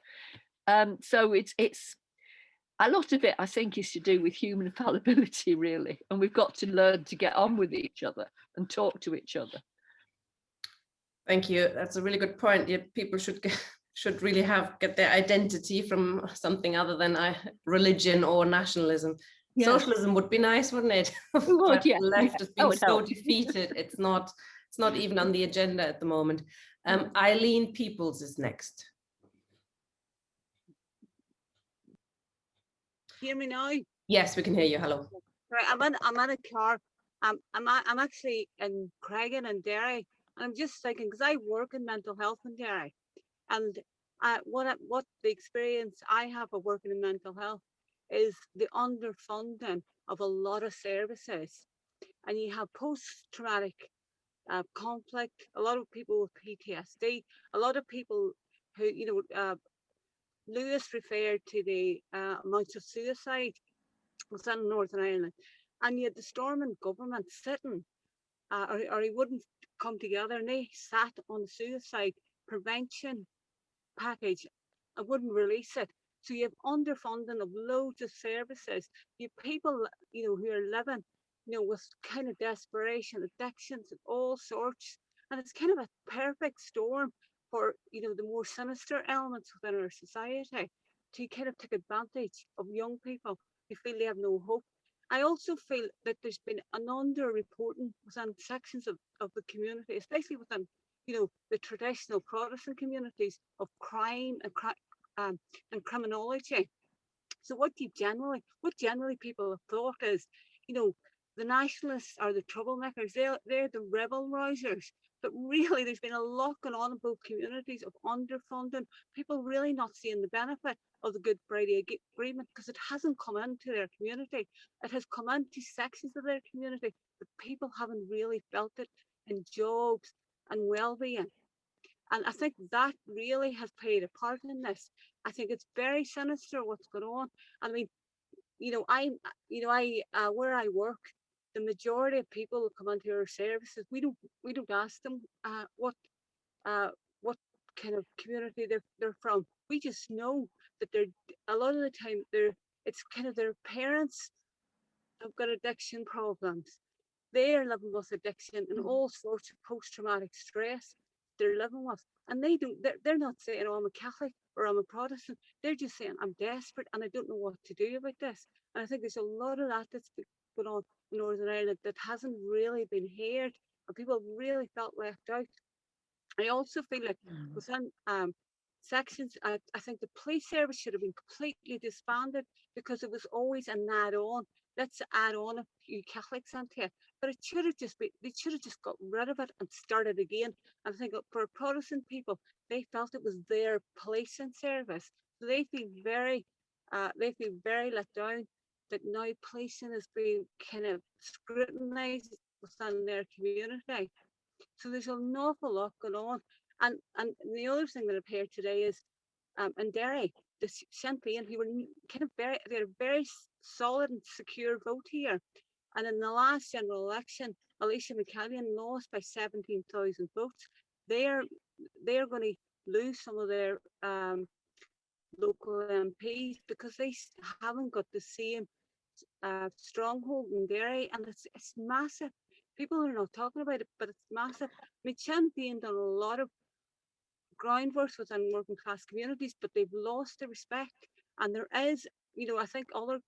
So it's a lot of it, I think, is to do with human fallibility, really, and we've got to learn to get on with each other and talk to each other. Thank you. That's a really good point. Yeah, people should really get their identity from something other than religion or nationalism. Yeah. Socialism would be nice, wouldn't it? It would, but yeah. the left has been so help. defeated. It's not even on the agenda at the moment. Eileen Peoples is next. Hear me now? Yes, we can hear you. Hello. Right, I'm in a car. I'm actually in Craigan and Derry, and I'm just thinking, because I work in mental health in Derry, and what the experience I have of working in mental health is the underfunding of a lot of services, and you have post-traumatic conflict, a lot of people with PTSD, a lot of people who, Lewis referred to the amounts of suicide within Northern Ireland, and yet the Stormont government sitting, or he wouldn't come together, and they sat on the suicide prevention package and wouldn't release it. So you have underfunding of loads of services. You have people, who are living, with kind of desperation, addictions, and all sorts, and it's kind of a perfect storm for the more sinister elements within our society to kind of take advantage of young people who feel they have no hope. I also feel that there's been an under-reporting within sections of the community, especially within the traditional Protestant communities, of crime and criminology. So what generally people have thought is, the nationalists are the troublemakers, they're the rebel rousers. But really, there's been a lot going on in both communities of underfunding, people really not seeing the benefit of the Good Friday Agreement because it hasn't come into their community. It has come into sections of their community, but people haven't really felt it in jobs and well-being. And I think that really has played a part in this. I think it's very sinister what's going on. I mean, where I work, the majority of people who come into our services, we don't ask them what kind of community they're from. We just know that a lot of the time it's kind of their parents have got addiction problems. They're living with addiction and all sorts of post-traumatic stress they're living with, and they're not saying, oh, I'm a Catholic or I'm a Protestant. They're just saying, I'm desperate and I don't know what to do about this. And I think there's a lot of that that's going on in Northern Ireland that hasn't really been heard, and people really felt left out. I also feel like within sections, I think the police service should have been completely disbanded because it was always an add-on. Let's add on a few Catholics into it, but it should have just been. They should have just got rid of it and started again. And I think for Protestant people, they felt it was their policing service, so they feel very let down that now policing is being kind of scrutinised within their community. So there's an awful lot going on. And the other thing that I've heard today is in Derry, the Sinn Féin, who were kind of they're very solid and secure vote here. And in the last general election, Alicia McCallion lost by 17,000 votes. They're going to lose some of their local MPs because they haven't got the same stronghold in Derry, and it's massive. People are not talking about it, but it's massive. I mean, Sinn Féin done a lot of groundwork within working class communities, but they've lost the respect. And there is, I think other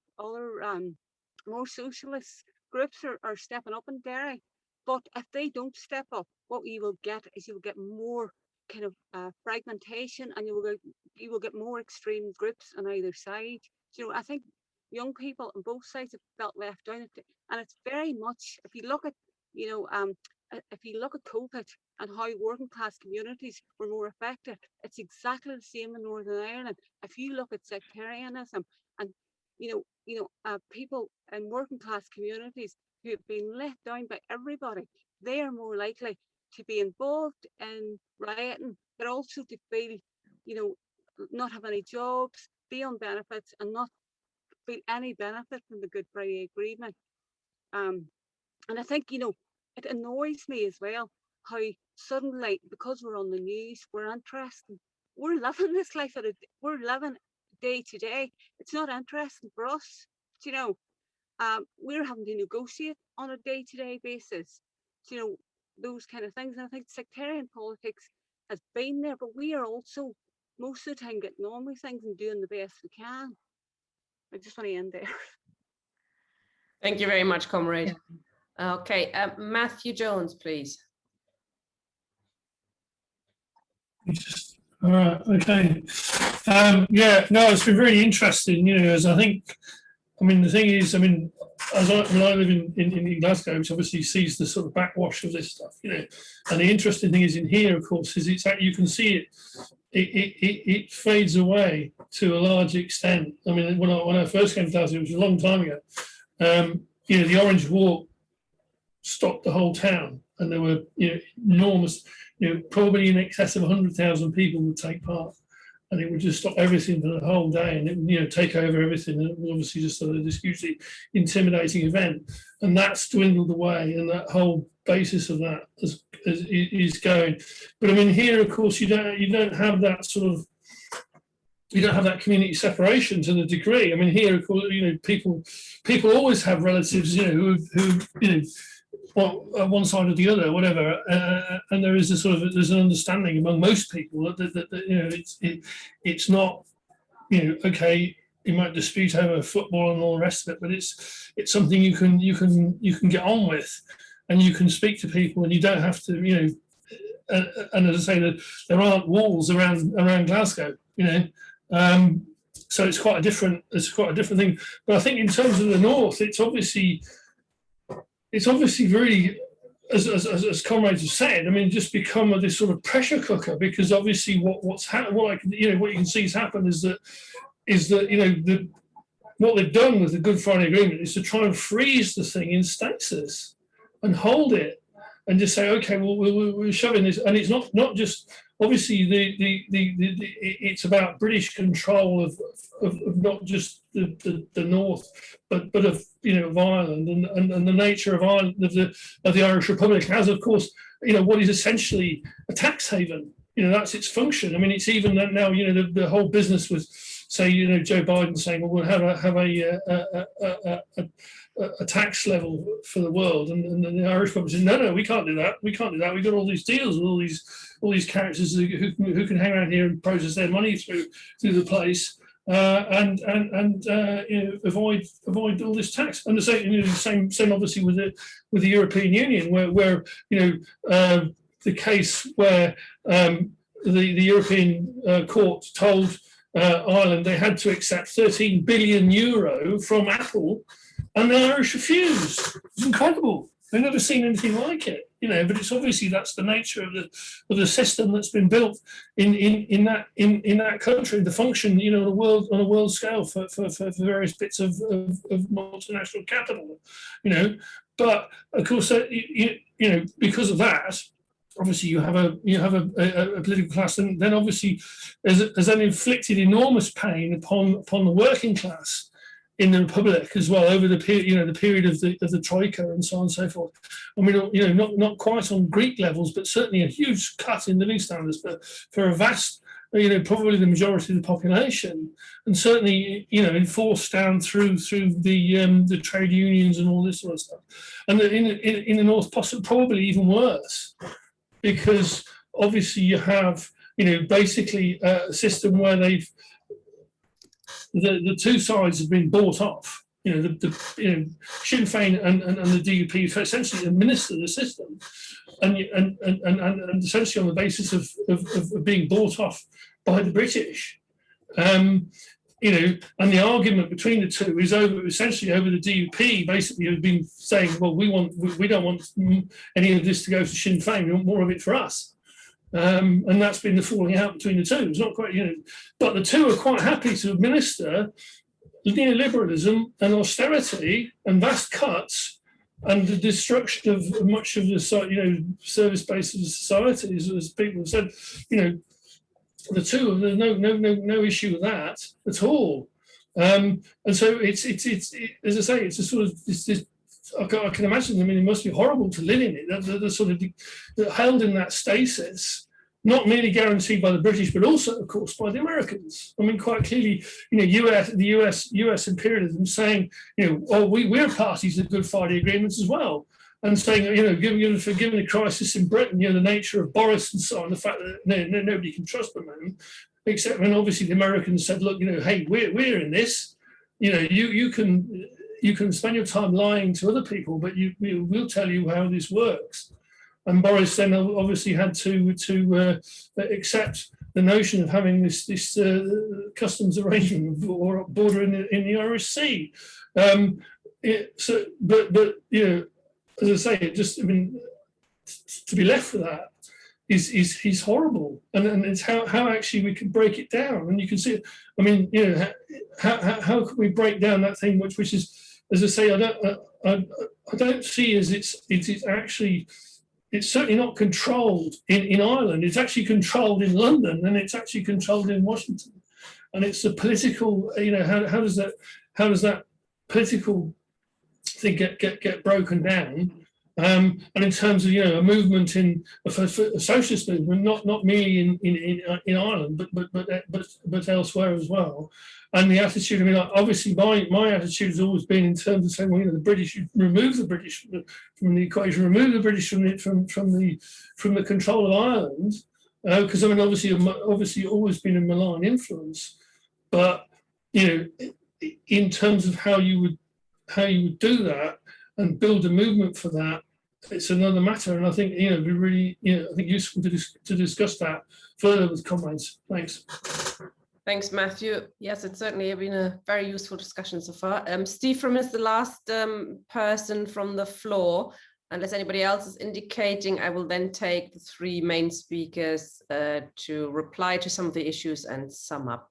more socialist groups are stepping up in Derry. But if they don't step up, what you will get is you'll get more kind of fragmentation, and you will get more extreme groups on either side. I think young people on both sides have felt left down, and it's very much, if you look at COVID and how working class communities were more affected, it's exactly the same in Northern Ireland. If you look at sectarianism and people in working class communities who have been let down by everybody, they are more likely to be involved in rioting, but also to feel, not have any jobs, be on benefits, and not feel any benefit from the Good Friday Agreement. And I think, it annoys me as well how suddenly, because we're on the news, we're interested. We're living this life. We're living day to day, it's not interesting for us. You know, we're having to negotiate on a day to day basis. You know, those kind of things. And I think sectarian politics has been there, but we are also most of the time getting on with things and doing the best we can. I just want to end there. Thank you very much, comrade. Okay, Matthew Jones, please. All right, okay. Yeah, no, it's been really interesting, you know, as I think, I mean, the thing is, I mean, as I live in Glasgow, which obviously sees the sort of backwash of this stuff, you know, and the interesting thing is in here, of course, is it's that you can see it fades away to a large extent. I mean, when I first came to Glasgow, which was a long time ago, you know, the Orange Walk stopped the whole town, and there were, you know, enormous, you know, probably in excess of 100,000 people would take part, and it would just stop everything for the whole day, and it would, you know, take over everything. And it was obviously just sort of this hugely intimidating event, and that's dwindled away, and that whole basis of that is going. But I mean, here, of course, you don't have that sort of, you don't have that community separation to the degree. I mean, here, of course, you know, people always have relatives, you know, who you know, well, one side or the other, whatever, and there is a sort of, there's an understanding among most people that you know, it's not, you know, okay, you might dispute over football and all the rest of it, but it's something you can get on with, and you can speak to people, and you don't have to, you know, and as I say, that there aren't walls around Glasgow, you know, so it's quite a different thing. But I think in terms of the north, it's obviously really, as comrades have said, I mean, just become this sort of pressure cooker, because obviously what you can see has happened is that you know, what they've done with the Good Friday Agreement is to try and freeze the thing in stasis and hold it, and just say, okay, well, we're shoving this, and it's not just obviously it's about British control of not just the north, but of, you know, of Ireland, and the nature of Ireland, of the Irish Republic as, of course, you know, what is essentially a tax haven. You know, that's its function. I mean, it's even that now, you know, the whole business with, say, you know, Joe Biden saying, well, we'll have a tax level for the world, and the Irish Republic said, no, we can't do that. We got all these deals with all these characters who can hang around here and process their money through the place, and you know, avoid all this tax. And the same obviously with the European Union, where you know, the case where the European court told Ireland they had to accept 13 billion euro from Apple, and the Irish refused. It's incredible. They've never seen anything like it, you know. But it's obviously that's the nature of the system that's been built in that country, the function, you know, on a world scale for various bits of multinational capital, you know. But of course, you know, because of that, obviously you have a political class, and then obviously has then inflicted enormous pain upon the working class in the Republic as well, over the period, you know, the period of the Troika and so on and so forth. I mean, you know, not quite on Greek levels, but certainly a huge cut in living standards for a vast, you know, probably the majority of the population, and certainly, you know, enforced down through the trade unions and all this sort of stuff. And in the north, probably even worse, because obviously you have, you know, basically a system where they've the two sides have been bought off. You know, you know, Sinn Féin and the DUP essentially administer the system, and essentially on the basis of being bought off by the British. You know, and the argument between the two is essentially over the DUP. Basically, have been saying, well, we don't want any of this to go to Sinn Féin. We want more of it for us. And that's been the falling out between the two. It's not quite, you know, but the two are quite happy to administer neoliberalism and austerity and vast cuts and the destruction of much of the, you know, service-based societies, as people have said. You know, the two of them, no issue with that at all. And so it's as I say, it's a sort of this. I can imagine. I mean, it must be horrible to live in it. The sort of held in that stasis, not merely guaranteed by the British, but also, of course, by the Americans. I mean, quite clearly, the US imperialism saying, we're parties to the Good Friday agreements as well. And saying, given the crisis in Britain, the nature of Boris and so on, the fact that nobody can trust the man, except when obviously the Americans said, look, hey, we're in this. You can spend your time lying to other people, but we'll tell you how this works. And Boris then obviously had to accept the notion of having this customs arrangement or border in the Irish Sea. As I say, to be left with that is horrible, and it's how actually we can break it down. And you can see it. I mean, how can we break down that thing which is, as I say, I don't see as it's actually. It's certainly not controlled in Ireland. It's actually controlled in London, and it's actually controlled in Washington. And it's the political. How does that political thing get broken down? And in terms of a movement a socialist movement, not merely in Ireland, but elsewhere as well. And the attitude, obviously my attitude has always been in terms of saying, the British, remove the British from the equation, remove the British from the control of Ireland, because obviously always been a malign influence. But in terms of how you would do that and build a movement for that, it's another matter. And I think it'd be really useful to discuss that further with comrades. Thanks. Thanks, Matthew. Yes, it's certainly been a very useful discussion so far. Steve is the last person from the floor. Unless anybody else is indicating, I will then take the three main speakers to reply to some of the issues and sum up.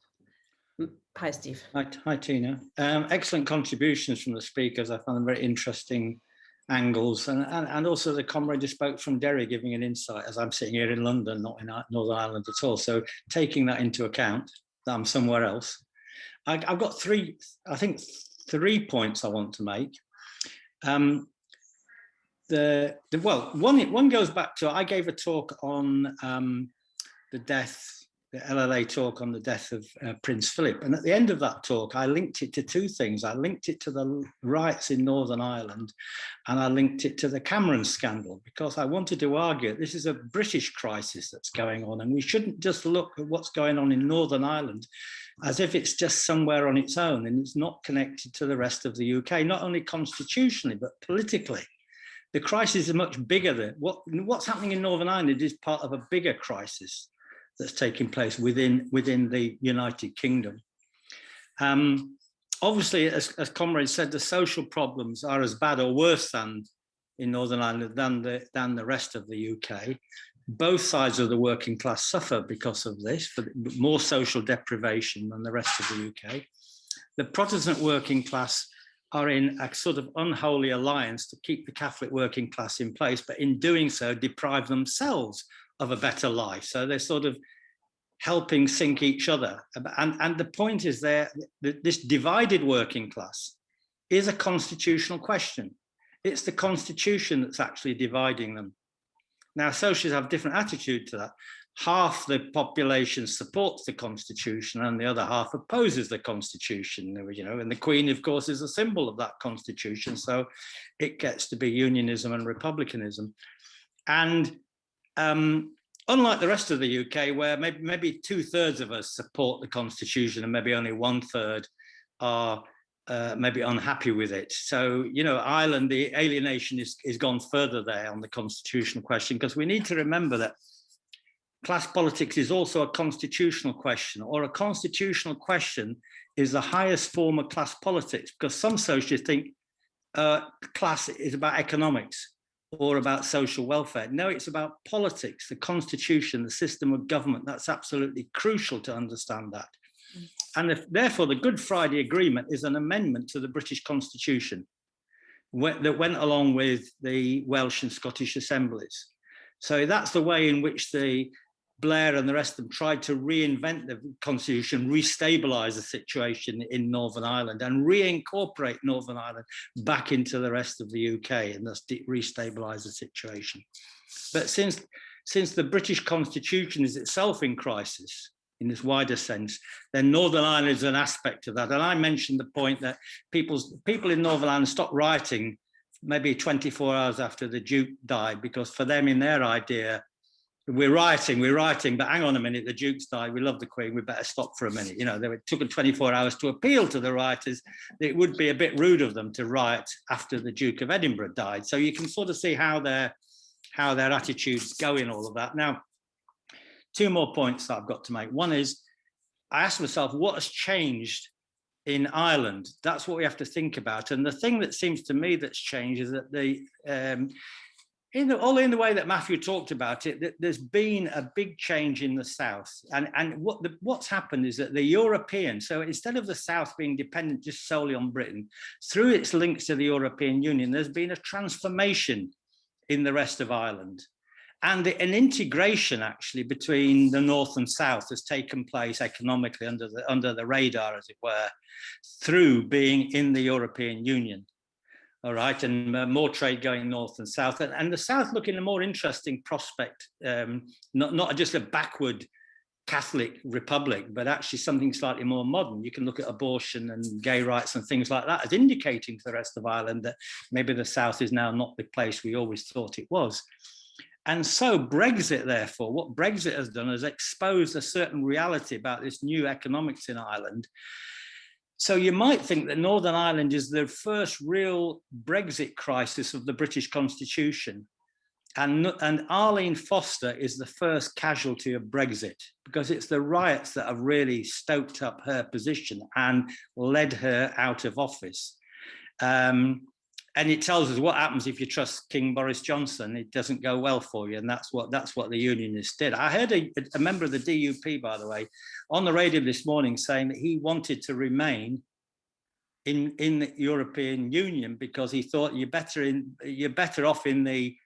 Hi, Steve. Hi, Tina. Excellent contributions from the speakers. I found them very interesting angles, and also the comrade who spoke from Derry giving an insight, as I'm sitting here in London, not in Northern Ireland at all. So taking that into account, that I'm somewhere else. I've got three points I want to make. One goes back to, I gave a talk on the LLA talk on the death of Prince Philip. And at the end of that talk, I linked it to two things. I linked it to the riots in Northern Ireland, and I linked it to the Cameron scandal, because I wanted to argue this is a British crisis that's going on, and we shouldn't just look at what's going on in Northern Ireland as if it's just somewhere on its own and it's not connected to the rest of the UK, not only constitutionally, but politically. The crisis is much bigger than what's happening in Northern Ireland is part of a bigger crisis that's taking place within the United Kingdom. Obviously, as comrades said, the social problems are as bad or worse than in Northern Ireland than the rest of the UK. Both sides of the working class suffer because of this, for more social deprivation than the rest of the UK. The Protestant working class are in a sort of unholy alliance to keep the Catholic working class in place, but in doing so deprive themselves of a better life. So they're sort of helping sink each other. And the point is that this divided working class is a constitutional question. It's the constitution that's actually dividing them. Now, socialists have a different attitude to that. Half the population supports the constitution and the other half opposes the constitution, and the Queen, of course, is a symbol of that constitution. So it gets to be unionism and republicanism. And unlike the rest of the UK, where maybe 2/3 of us support the constitution and maybe only 1/3 are maybe unhappy with it. So, Ireland, the alienation is gone further there on the constitutional question, because we need to remember that class politics is also a constitutional question, or a constitutional question is the highest form of class politics, because some socialists think class is about economics or about social welfare. No, it's about politics, the constitution, the system of government. That's absolutely crucial to understand that. And therefore, the Good Friday Agreement is an amendment to the British Constitution that went along with the Welsh and Scottish assemblies. So that's the way in which the Blair and the rest of them tried to reinvent the constitution, restabilize the situation in Northern Ireland and reincorporate Northern Ireland back into the rest of the UK, and thus restabilize the situation. But since since the British Constitution is itself in crisis, in this wider sense, then Northern Ireland is an aspect of that. And I mentioned the point that people in Northern Ireland stopped writing maybe 24 hours after the Duke died, because for them, in their idea, we're writing, but hang on a minute, the Duke's died, we love the Queen, we better stop for a minute. You know, it took them 24 hours to appeal to the writers. It would be a bit rude of them to write after the Duke of Edinburgh died. So you can sort of see how their attitudes go in all of that. Now, two more points that I've got to make. One is, I asked myself, what has changed in Ireland? That's what we have to think about. And the thing that seems to me that's changed is that in the way that Matthew talked about it, that there's been a big change in the South. And what's happened is that the European, so instead of the South being dependent just solely on Britain, through its links to the European Union, there's been a transformation in the rest of Ireland. And an integration actually between the North and South has taken place economically under the radar, as it were, through being in the European Union. All right, and more trade going north and south, and the South looking a more interesting prospect, not just a backward Catholic republic, but actually something slightly more modern. You can look at abortion and gay rights and things like that as indicating to the rest of Ireland that maybe the South is now not the place we always thought it was. And so Brexit, therefore, what Brexit has done is exposed a certain reality about this new economics in Ireland. So you might think that Northern Ireland is the first real Brexit crisis of the British Constitution. And Eileen Foster is the first casualty of Brexit, because it's the riots that have really stoked up her position and led her out of office. And it tells us what happens if you trust King Boris Johnson. It doesn't go well for you, and that's what the unionists did. I heard a member of the DUP, by the way, on the radio this morning saying that he wanted to remain in the European Union because he thought you're better off in the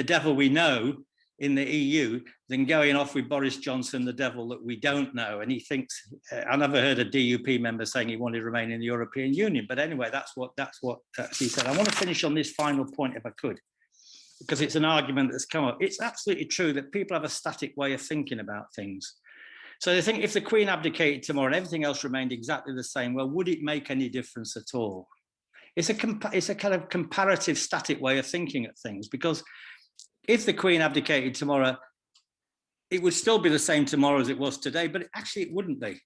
devil we know in the EU than going off with Boris Johnson, the devil that we don't know. And he thinks, I never heard a DUP member saying he wanted to remain in the European Union. But anyway, that's what he said. I want to finish on this final point, if I could, because it's an argument that's come up. It's absolutely true that people have a static way of thinking about things. So they think if the Queen abdicated tomorrow and everything else remained exactly the same, well, would it make any difference at all? It's a kind of comparative static way of thinking at things, because if the Queen abdicated tomorrow, it would still be the same tomorrow as it was today, but actually it wouldn't be,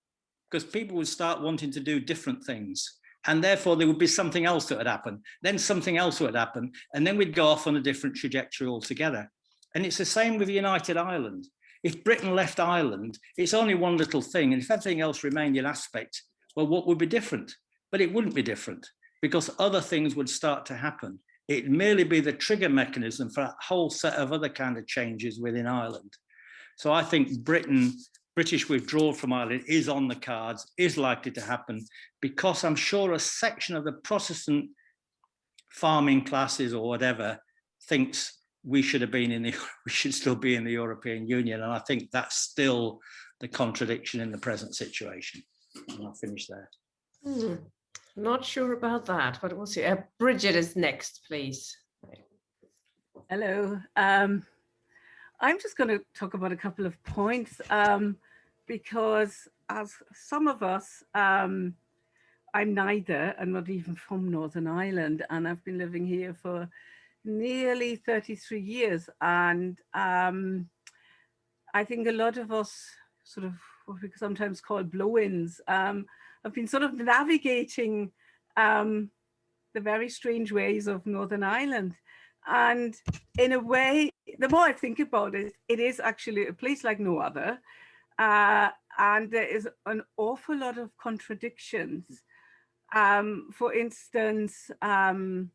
because people would start wanting to do different things. And therefore there would be something else that would happen. Then something else would happen. And then we'd go off on a different trajectory altogether. And it's the same with United Ireland. If Britain left Ireland, it's only one little thing. And if everything else remained in aspect, well, what would be different? But it wouldn't be different, because other things would start to happen. It'd merely be the trigger mechanism for a whole set of other kind of changes within Ireland. So I think British withdrawal from Ireland is on the cards, is likely to happen, because I'm sure a section of the Protestant farming classes or whatever thinks we should still be in the European Union. And I think that's still the contradiction in the present situation. And I'll finish there. Not sure about that, but we'll see. Bridget is next, please. Hello. I'm just going to talk about a couple of points because as some of us, I'm neither, and not even from Northern Ireland, and I've been living here for nearly 33 years. And I think a lot of us sort of what we sometimes call blow-ins have been sort of navigating the very strange ways of Northern Ireland. And in a way, the more I think about it, it is actually a place like no other. And there is an awful lot of contradictions. For instance, if I'm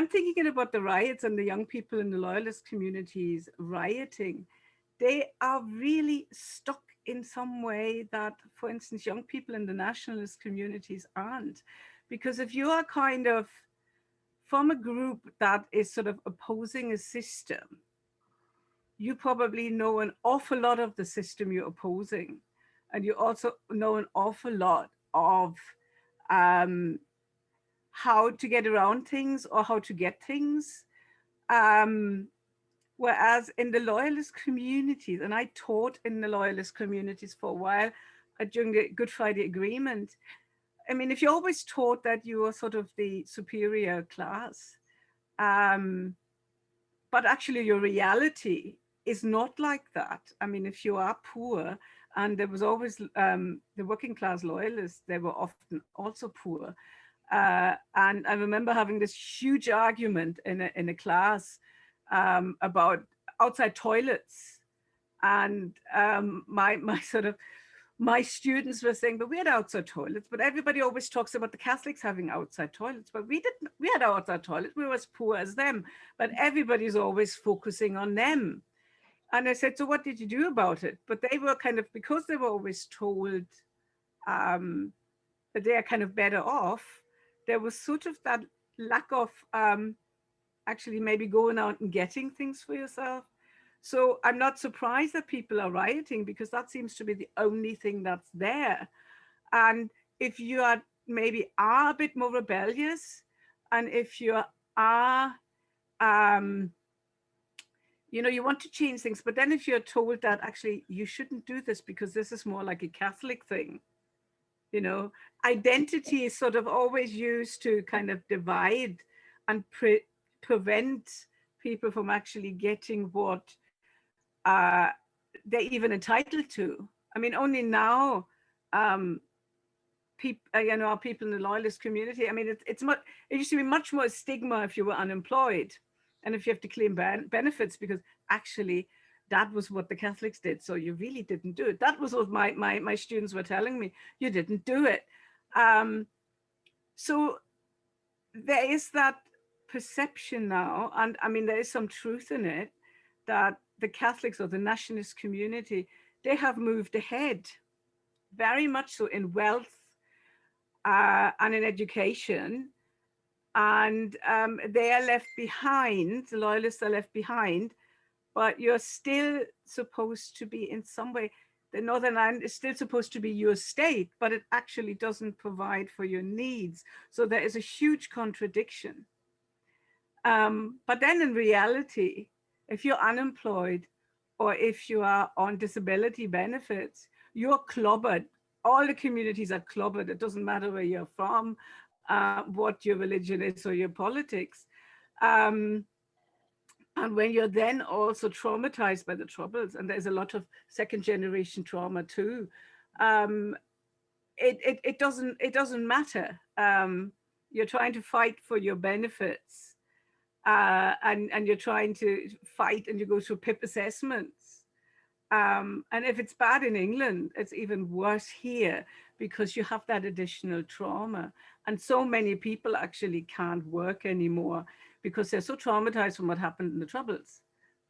thinking about the riots and the young people in the loyalist communities rioting, they are really stuck in some way that, for instance, young people in the nationalist communities aren't. Because if you are kind of from a group that is sort of opposing a system, you probably know an awful lot of the system you're opposing. And you also know an awful lot of how to get around things or how to get things. Whereas in the loyalist communities, and I taught in the loyalist communities for a while during the Good Friday Agreement, I mean, if you're always taught that you are sort of the superior class, but actually your reality is not like that. I mean, if you are poor, and there was always the working class loyalists, they were often also poor. And I remember having this huge argument in a class about outside toilets. And my students were saying, but we had outside toilets, but everybody always talks about the Catholics having outside toilets, but we didn't, we had outside toilets, we were as poor as them, but everybody's always focusing on them. And I said, so what did you do about it? But they were kind of, because they were always told that they are kind of better off, there was sort of that lack of actually maybe going out and getting things for yourself. So I'm not surprised that people are rioting, because that seems to be the only thing that's there. And if you are maybe a bit more rebellious, and if you are, you know, you want to change things, but then if you're told that actually you shouldn't do this because this is more like a Catholic thing, you know, identity is sort of always used to kind of divide and prevent people from actually getting what they're even entitled to. I mean, only now, people, you know, our people in the loyalist community, I mean, it used to be much more stigma if you were unemployed and if you have to claim benefits, because actually that was what the Catholics did. So you really didn't do it. That was what my students were telling me. You didn't do it. So there is that perception now, and I mean, there is some truth in it, that the Catholics or the nationalist community, they have moved ahead very much so in wealth and in education. And they are left behind, the loyalists are left behind, but you're still supposed to be in some way, the Northern Ireland is still supposed to be your state, but it actually doesn't provide for your needs. So there is a huge contradiction. But then in reality, if you're unemployed or if you are on disability benefits, you're clobbered. All the communities are clobbered. It doesn't matter where you're from, what your religion is or your politics. And when you're then also traumatized by the Troubles, and there's a lot of second generation trauma too, it doesn't matter. You're trying to fight for your benefits, and you're trying to fight, and you go through PIP assessments. And if it's bad in England, it's even worse here, because you have that additional trauma. And so many people actually can't work anymore because they're so traumatized from what happened in the Troubles.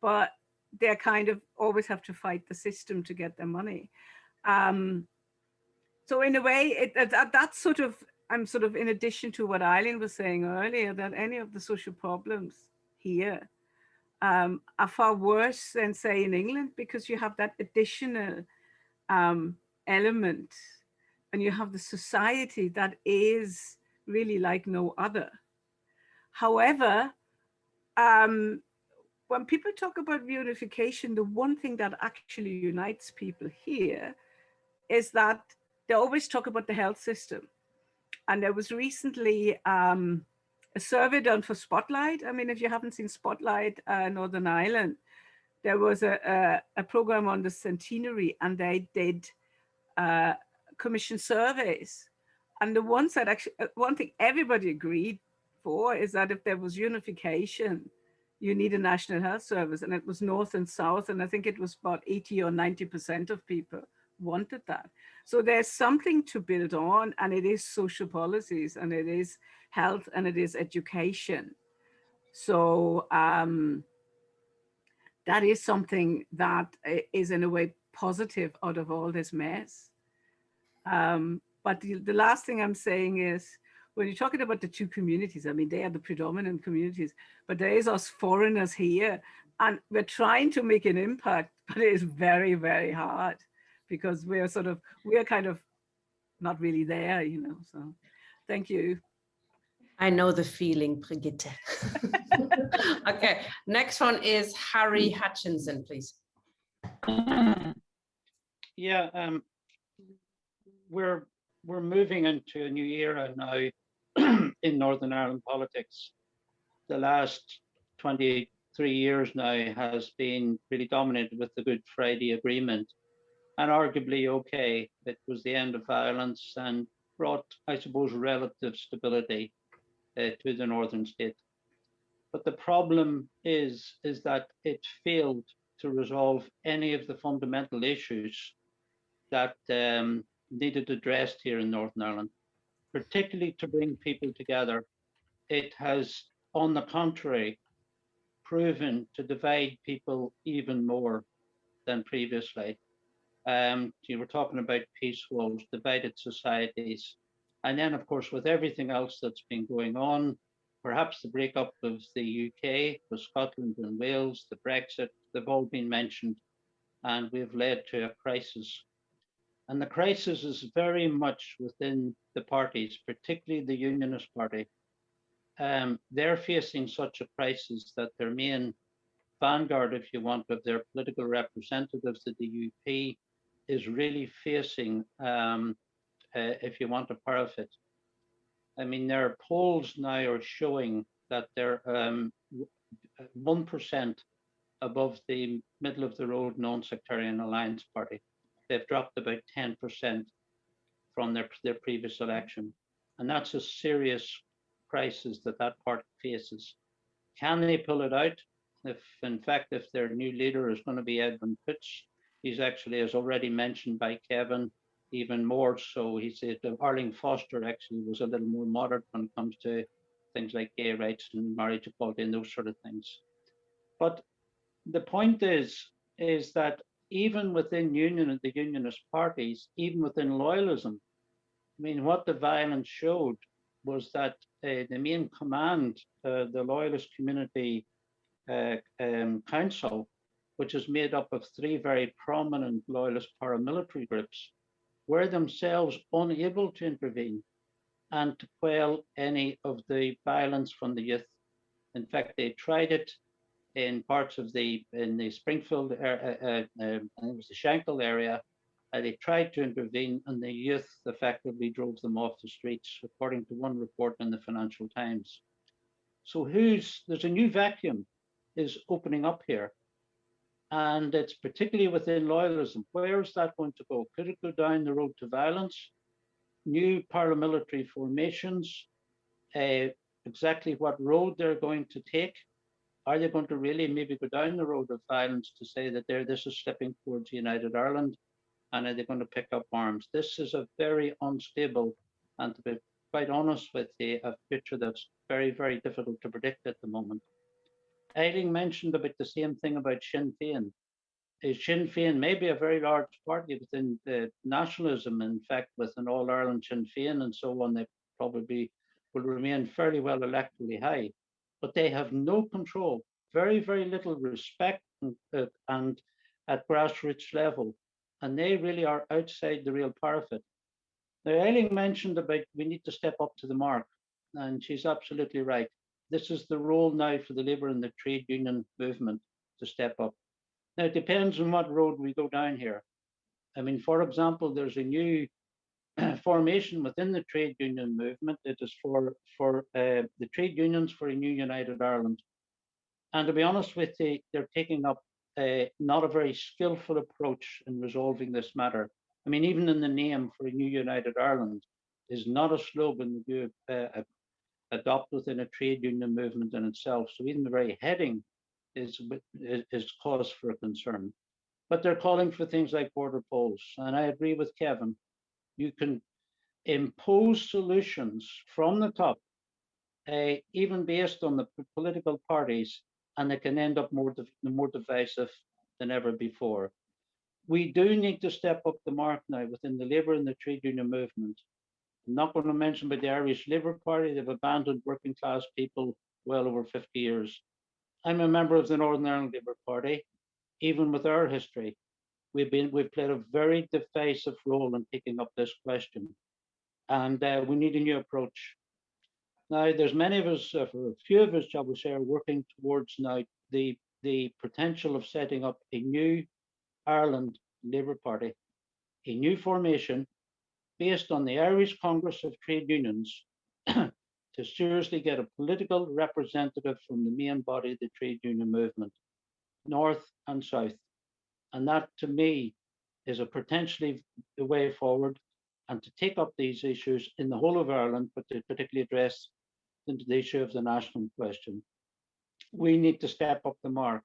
But they kind of always have to fight the system to get their money. So in a way, that's sort of, I'm sort of in addition to what Eileen was saying earlier, that any of the social problems here are far worse than, say, in England, because you have that additional element, and you have the society that is really like no other. However, when people talk about reunification, the one thing that actually unites people here is that they always talk about the health system. And there was recently a survey done for Spotlight. I mean, if you haven't seen Spotlight Northern Ireland, there was a program on the centenary, and they did commission surveys. And the ones that actually, one thing everybody agreed for is that if there was unification, you need a national health service. And it was North and South. And I think it was about 80 or 90% of people wanted that. So there's something to build on, and it is social policies, and it is health, and it is education. So that is something that is in a way positive out of all this mess. But the last thing I'm saying is, when you're talking about the two communities, I mean, they are the predominant communities, but there is us foreigners here, and we're trying to make an impact, but it is very, very hard, because we're kind of not really there, you know. So thank you. I know the feeling, Brigitte. Okay, next one is Harry Hutchinson, please. Yeah, we're moving into a new era now in Northern Ireland politics. The last 23 years now has been really dominated with the Good Friday Agreement, and arguably okay. It was the end of violence and brought, I suppose, relative stability to the northern state. But the problem is that it failed to resolve any of the fundamental issues that needed addressed here in Northern Ireland, particularly to bring people together. It has, on the contrary, proven to divide people even more than previously. You were talking about peace walls, divided societies, and then, of course, with everything else that's been going on, perhaps the breakup of the UK with Scotland and Wales, the Brexit, they've all been mentioned, and we've led to a crisis. And the crisis is very much within the parties, particularly the Unionist Party. They're facing such a crisis that their main vanguard, if you want, of their political representatives at the UP is really facing, if you want, a parapet. I mean, their polls now are showing that they're 1% above the middle of the road non-sectarian alliance party. They've dropped about 10% from their previous election. And that's a serious crisis that party faces. Can they pull it out? If, in fact, if their new leader is going to be Edwin Pitts, he's actually, as already mentioned by Kevin, even more so. He said Arlene Foster actually was a little more moderate when it comes to things like gay rights and marriage equality and those sort of things. But the point is that even within the unionist parties, even within loyalism, I mean, what the violence showed was that the main command, the Loyalist Community Council, which is made up of 3 very prominent Loyalist paramilitary groups, were themselves unable to intervene and to quell any of the violence from the youth. In fact, they tried it in parts of in the Springfield, it was the Shankill area. They tried to intervene, and the youth effectively drove them off the streets, according to one report in the Financial Times. So there's a new vacuum is opening up here, and it's particularly within loyalism. Where is that going to go? Could it go down the road to violence? New paramilitary formations, exactly what road they're going to take? Are they going to really maybe go down the road of violence to say that this is stepping towards United Ireland? And are they going to pick up arms? This is a very unstable, and to be quite honest with you, a future that's very, very difficult to predict at the moment. Eileen mentioned about the same thing about Sinn Féin. Sinn Féin may be a very large party within nationalism. In fact, with an All-Ireland Sinn Féin and so on, they probably will remain fairly well electorally high. But they have no control, very, very little respect and at grassroots level. And they really are outside the real parapet. Now, Eileen mentioned about we need to step up to the mark, and she's absolutely right. This is the role now for the labour and the trade union movement to step up. Now, it depends on what road we go down here. I mean, for example, there's a new formation within the trade union movement. It is for the trade unions for a new United Ireland. And to be honest with you, they're taking up not a very skillful approach in resolving this matter. I mean, even in the name for a new United Ireland is not a slogan that you adopt within a trade union movement in itself. So even the very heading is cause for concern. But they're calling for things like border polls. And I agree with Kevin. You can impose solutions from the top, even based on the political parties, and it can end up more divisive than ever before. We do need to step up the mark now within the labour and the trade union movement. I'm not going to mention about the Irish Labour Party. They've abandoned working class people well over 50 years. I'm a member of the Northern Ireland Labour Party. Even with our history, we've played a very decisive role in picking up this question, and we need a new approach. Now, there's many of us, for a few of us, shall we say, are working towards now the potential of setting up a new Ireland Labour Party, a new formation based on the Irish Congress of Trade Unions to seriously get a political representative from the main body of the trade union movement, north and south. And that, to me, is a potentially the way forward, and to take up these issues in the whole of Ireland, but to particularly address the issue of the national question. We need to step up the mark,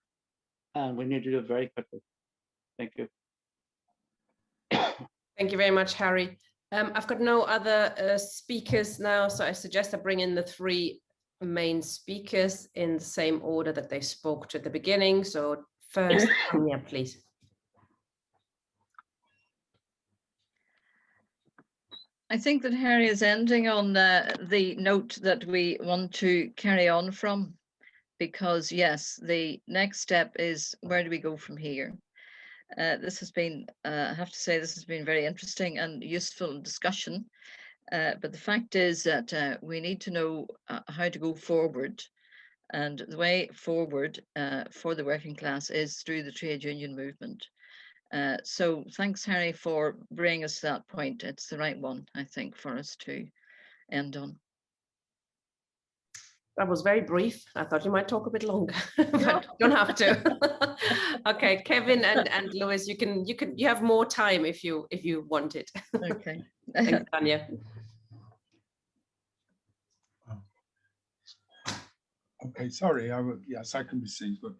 and we need to do it very quickly. Thank you. Thank you very much, Harry. I've got no other speakers now, so I suggest I bring in the three main speakers in the same order that they spoke to at the beginning. So first, Tanya, please. I think that Harry is ending on the note that we want to carry on from, because yes, the next step is, where do we go from here? This has been, I have to say, this has been very interesting and useful discussion. But the fact is that we need to know how to go forward. And the way forward for the working class is through the trade union movement. So thanks, Harry, for bringing us to that point. It's the right one, I think, for us to end on. That was very brief. I thought you might talk a bit longer, but don't have to. Okay, Kevin and Lewis, you have more time if you want it. Okay. Thanks, Tanya. Okay, sorry. Yes, I can be seen. But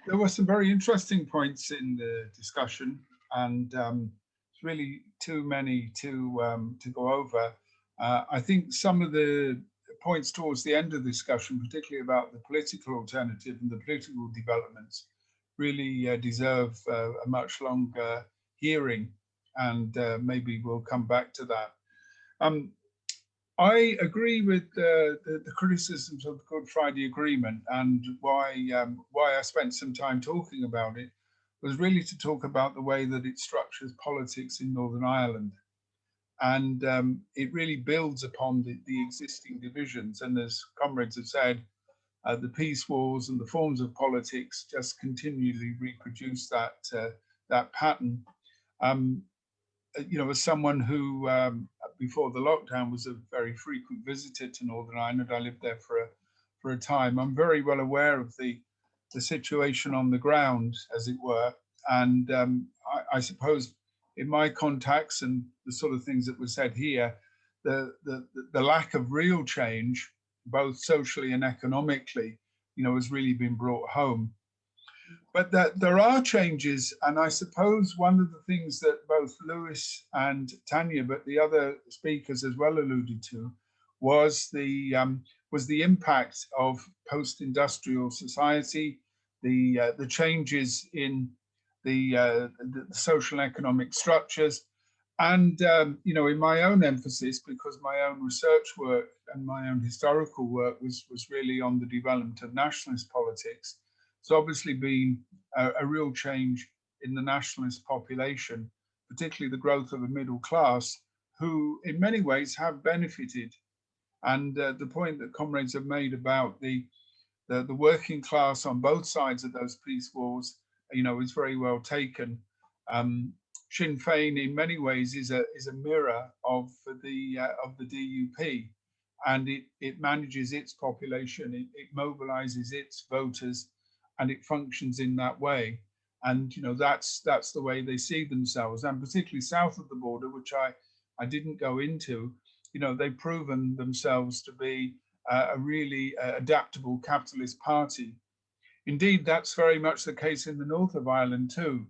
there were some very interesting points in the discussion, and it's really too many to go over. I think some of the points towards the end of the discussion, particularly about the political alternative and the political developments, really deserve a much longer hearing, and maybe we'll come back to that. I agree with the criticisms of the Good Friday Agreement, and why I spent some time talking about it was really to talk about the way that it structures politics in Northern Ireland. And it really builds upon the existing divisions. And as comrades have said, the peace wars and the forms of politics just continually reproduce that pattern. You know, as someone who, before the lockdown, was a very frequent visitor to Northern Ireland, I lived there for a time. I'm very well aware of the situation on the ground, as it were. And I suppose in my contacts and the sort of things that were said here, the lack of real change, both socially and economically, you know, has really been brought home. But that there are changes, and I suppose one of the things that both Lewis and Tanya, but the other speakers as well, alluded to, was the impact of post-industrial society, the changes in the social and economic structures, and you know, in my own emphasis, because my own research work and my own historical work was really on the development of nationalist politics. It's obviously been a real change in the nationalist population, particularly the growth of a middle class, who in many ways have benefited. And the point that comrades have made about the working class on both sides of those peace wars, you know, is very well taken. Sinn Féin in many ways is a mirror of the DUP, and it manages its population, it mobilizes its voters, and it functions in that way. And you know, that's the way they see themselves, and particularly south of the border, which I didn't go into. You know, they've proven themselves to be a really adaptable capitalist party. Indeed, that's very much the case in the north of Ireland too.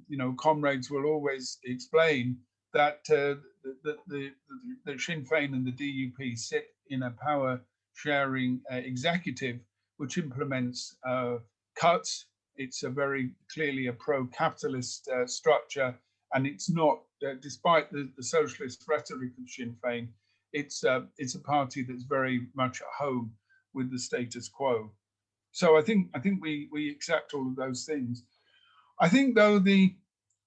You know, comrades will always explain that the Sinn Féin and the DUP sit in a power-sharing executive, which implements cuts. It's a very clearly a pro-capitalist structure, and it's not, despite the socialist rhetoric of Sinn Féin, it's a party that's very much at home with the status quo. So I think we accept all of those things. I think though the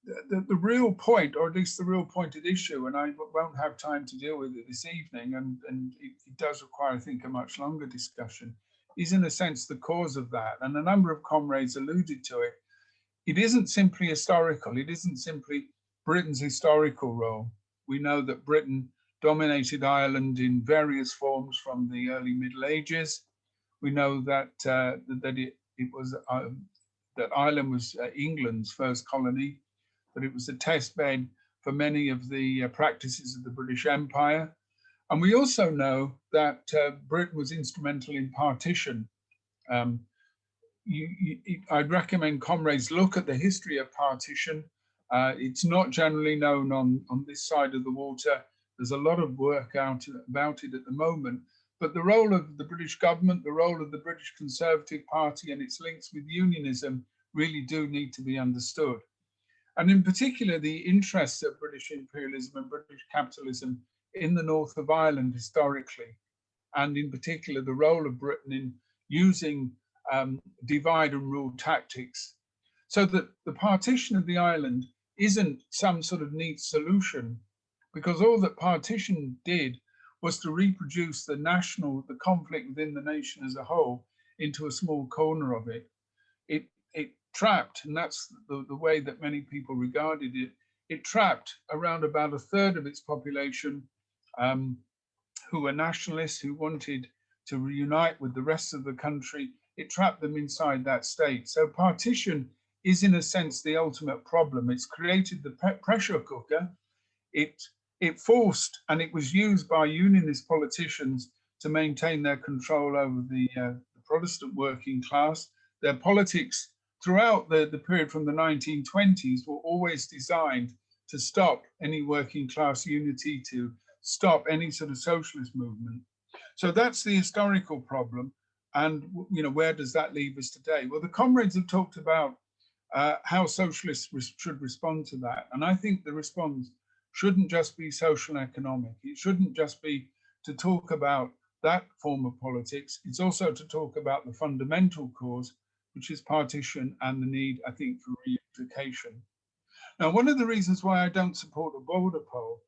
the real point, or at least the real point at issue, and I won't have time to deal with it this evening, and it does require, I think, a much longer discussion, is in a sense the cause of that. And a number of comrades alluded to it. It isn't simply historical. It isn't simply Britain's historical role. We know that Britain dominated Ireland in various forms from the early Middle Ages. We know that that Ireland was England's first colony, that it was a test bed for many of the practices of the British Empire. And we also know that Britain was instrumental in partition. I'd recommend comrades look at the history of partition. It's not generally known on this side of the water. There's a lot of work out about it at the moment. But the role of the British government, the role of the British Conservative Party and its links with unionism really do need to be understood. And in particular, the interests of British imperialism and British capitalism in the north of Ireland historically, and in particular, the role of Britain in using divide and rule tactics, so that the partition of the island isn't some sort of neat solution, because all that partition did was to reproduce the conflict within the nation as a whole into a small corner of it. It trapped, and that's the way that many people regarded it, it trapped around about a third of its population who were nationalists, who wanted to reunite with the rest of the country. It trapped them inside that state. So partition is in a sense the ultimate problem. It's created the pressure cooker. It forced, and it was used by unionist politicians to maintain their control over the Protestant working class. Their politics throughout the period from the 1920s were always designed to stop any working class unity, to stop any sort of socialist movement. So that's the historical problem. And where does that leave us today? Well, the comrades have talked about how socialists should respond to that. And I think the response shouldn't just be social and economic. It shouldn't just be to talk about that form of politics. It's also to talk about the fundamental cause, which is partition and the need, I think, for reunification. Now, one of the reasons why I don't support a border poll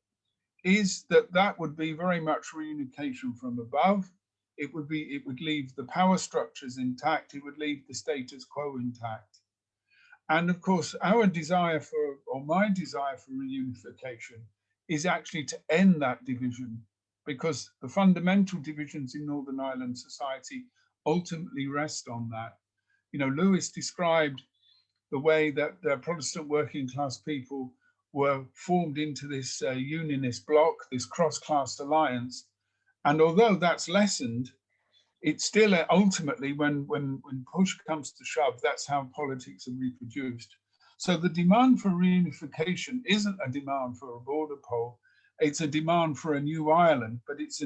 is that would be very much reunification from above. It would leave the power structures intact. It would leave the status quo intact. And of course, our desire for, or my desire for reunification is actually to end that division, because the fundamental divisions in Northern Ireland society ultimately rest on that. Lewis described the way that the Protestant working class people were formed into this unionist bloc, this cross-class alliance. And although that's lessened, it's still ultimately, when push comes to shove, that's how politics are reproduced. So the demand for reunification isn't a demand for a border poll, it's a demand for a new Ireland, but it's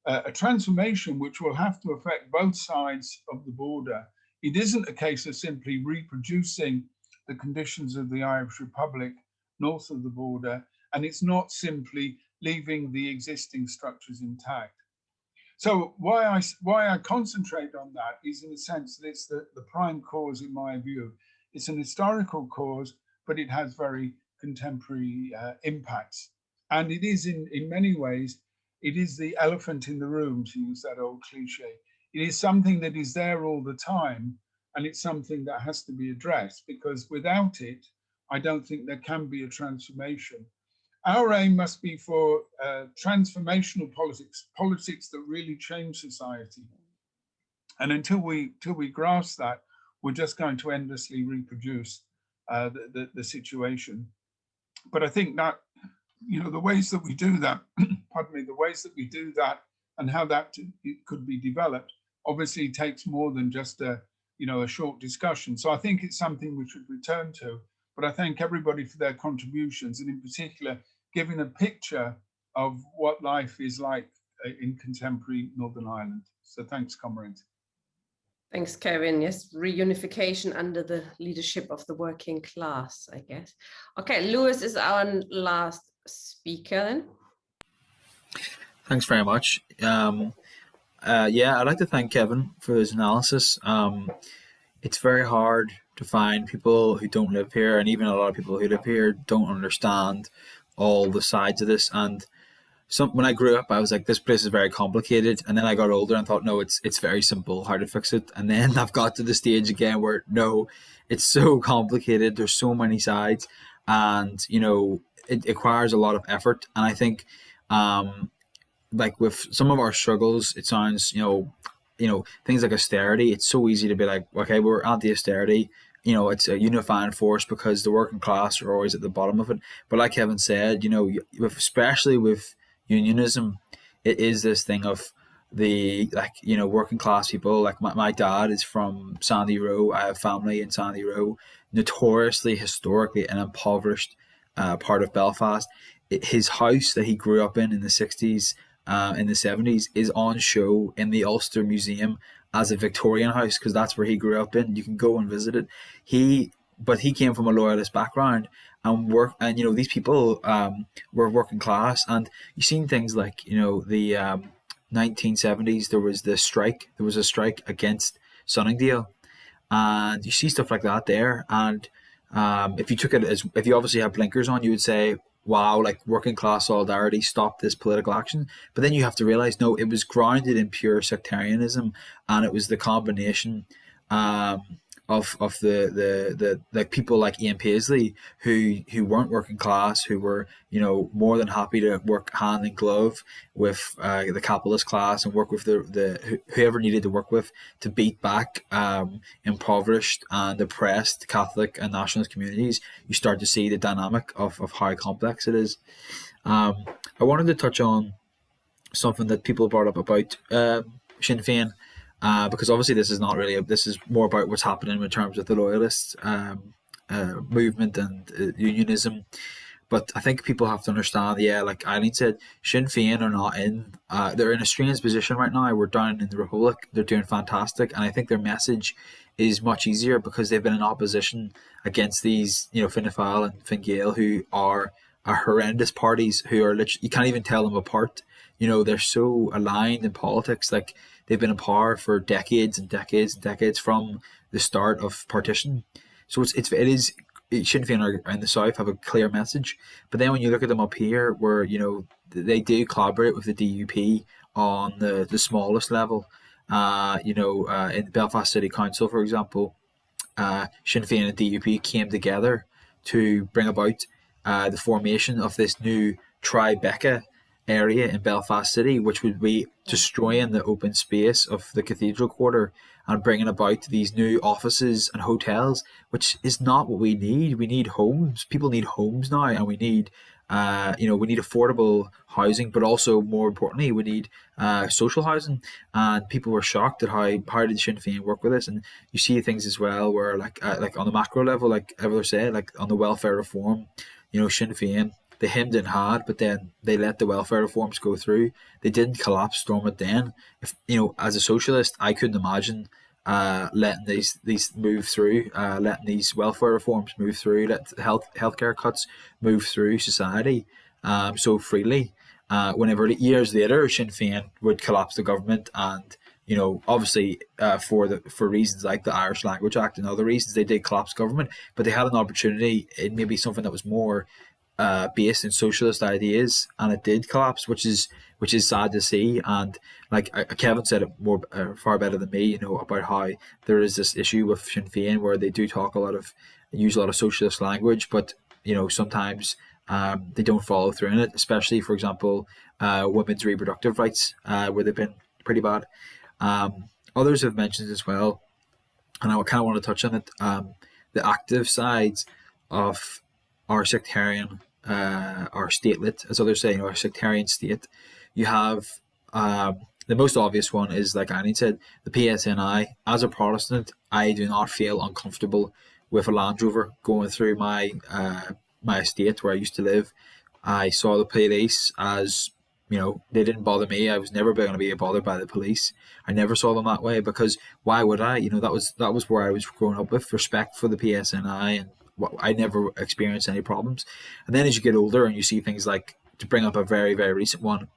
a transformation which will have to affect both sides of the border. It isn't a case of simply reproducing the conditions of the Irish Republic north of the border, and it's not simply leaving the existing structures intact. So why I concentrate on that is, in a sense, that it's the prime cause in my view. It's an historical cause, but it has very contemporary impacts. And it is in many ways, it is the elephant in the room, to use that old cliche. It is something that is there all the time, and it's something that has to be addressed, because without it, I don't think there can be a transformation. Our aim must be for transformational politics that really change society. And until we grasp that, we're just going to endlessly reproduce the situation. But I think that, the ways that we do that, pardon me, the ways that we do that and how that could be developed obviously takes more than just a short discussion. So I think it's something we should return to. But I thank everybody for their contributions, and in particular, giving a picture of what life is like in contemporary Northern Ireland. So thanks, comrades. Thanks, Kevin. Yes, reunification under the leadership of the working class, I guess. Okay, Lewis is our last speaker then. Thanks very much. I'd like to thank Kevin for his analysis. it's very hard to find people who don't live here, and even a lot of people who live here don't understand all the sides of this. And when I grew up, I was like, this place is very complicated. And then I got older and thought, no, it's very simple, how to fix it. And then I've got to the stage again where, no, it's so complicated. There's so many sides, and, you know, it requires a lot of effort. And I think, like with some of our struggles, it sounds, things like austerity, it's so easy to be like, okay, we're anti-austerity. You know, it's a unifying force because the working class are always at the bottom of it. But like Kevin said, you know, especially with unionism, it is this thing of the, like, you know, working class people. Like my dad is from Sandy Row. I have family in Sandy Row, notoriously, historically, an impoverished part of Belfast. His house that he grew up in the 60s, in the 70s, is on show in the Ulster Museum as a Victorian house, because that's where he grew up in. You can go and visit it. But he came from a loyalist background, and you know, these people were working class. And you've seen things like, you know, the 1970s, there was a strike against Sunningdale, and you see stuff like that there. And if you obviously have blinkers on, you would say, wow, like working class solidarity stopped this political action. But then you have to realize, no, it was grounded in pure sectarianism, and it was the combination of the like people like Ian Paisley who weren't working class, who were, you know, more than happy to work hand in glove with the capitalist class and work with the whoever needed to work with to beat back impoverished and oppressed Catholic and nationalist communities. You start to see the dynamic of how complex it is. I wanted to touch on something that people brought up about Sinn Féin. Because obviously this is more about what's happening in terms of the loyalist movement and unionism. But I think people have to understand, like Eileen said, Sinn Féin are not they're in a strange position right now. We're down in the Republic. They're doing fantastic. And I think their message is much easier because they've been in opposition against these, you know, Fine Gael and Fine Gael, who are horrendous parties, who are literally, you can't even tell them apart. You know, they're so aligned in politics. Like, they've been in power for decades and decades and decades from the start of partition. So it is Sinn Féin are in the south have a clear message, but then when you look at them up here, where, you know, they do collaborate with the DUP on the smallest level. In Belfast City Council, for example, Sinn Féin and DUP came together to bring about the formation of this new Tribeca area in Belfast City, which would be destroying the open space of the Cathedral Quarter and bringing about these new offices and hotels, which is not what we need. We need homes. People need homes now, and we need affordable housing, but also, more importantly, we need social housing. And people were shocked at how did Sinn Féin work with this. And you see things as well where, like on the macro level, like Evelyn said, like on the welfare reform, you know, Sinn Féin, they hemmed and hawed, but then they let the welfare reforms go through. They didn't collapse Stormont then. If, you know, as a socialist, I couldn't imagine letting these move through, letting these welfare reforms move through, let healthcare cuts move through society so freely. Whenever years later, Sinn Féin would collapse the government, and, you know, obviously for reasons like the Irish Language Act and other reasons, they did collapse government, but they had an opportunity in maybe something that was more based in socialist ideas, and it did collapse, which is sad to see. And like Kevin said it more far better than me, you know, about how there is this issue with Sinn Féin where they do use a lot of socialist language, but, you know, sometimes they don't follow through in it, especially, for example, women's reproductive rights, where they've been pretty bad. Others have mentioned as well, and I kind of want to touch on it, the active sides of our sectarian, our statelet, as others say, our sectarian state. You have the most obvious one is, like Annie said, the PSNI. As a Protestant, I do not feel uncomfortable with a Land Rover going through my estate where I used to live. I saw the police as, you know, they didn't bother me. I was never going to be bothered by the police. I never saw them that way, because why would I? You know, that was where I was growing up with respect for the PSNI, and I never experienced any problems. And then as you get older and you see things like, to bring up a very, very recent one,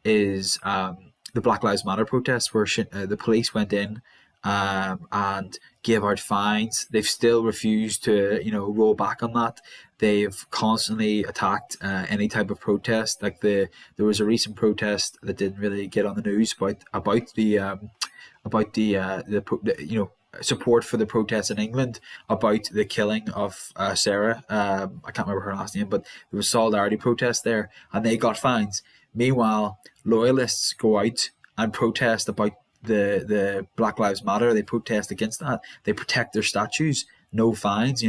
is the Black Lives Matter protests, where the police went in and give out fines. They've still refused to, roll back on that. They've constantly attacked any type of protest. Like there was a recent protest that didn't really get on the news about the support for the protests in England about the killing of Sarah. I can't remember her last name, but there was solidarity protests there, and they got fines. Meanwhile, loyalists go out and protest about the Black Lives Matter. They protest against that. They protect their statues. No fines.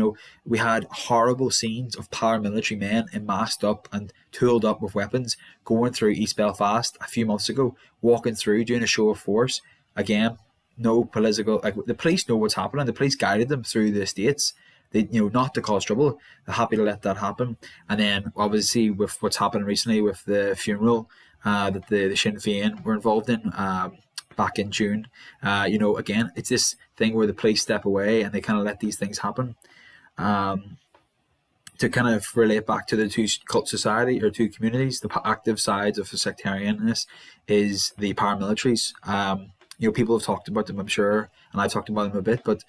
We had horrible scenes of paramilitary men masked up and tooled up with weapons going through East Belfast a few months ago, walking through, doing a show of force. Again, no political, like the police know what's happening. The police guided them through the estates. They, not to cause trouble. They're happy to let that happen. And then obviously with what's happened recently with the funeral that the Sinn Féin were involved in back in June, again, it's this thing where the police step away and they kind of let these things happen. To kind of relate back to the two cult society or two communities, the active sides of the sectarianness is the paramilitaries. People have talked about them, I'm sure, and I've talked about them a bit, but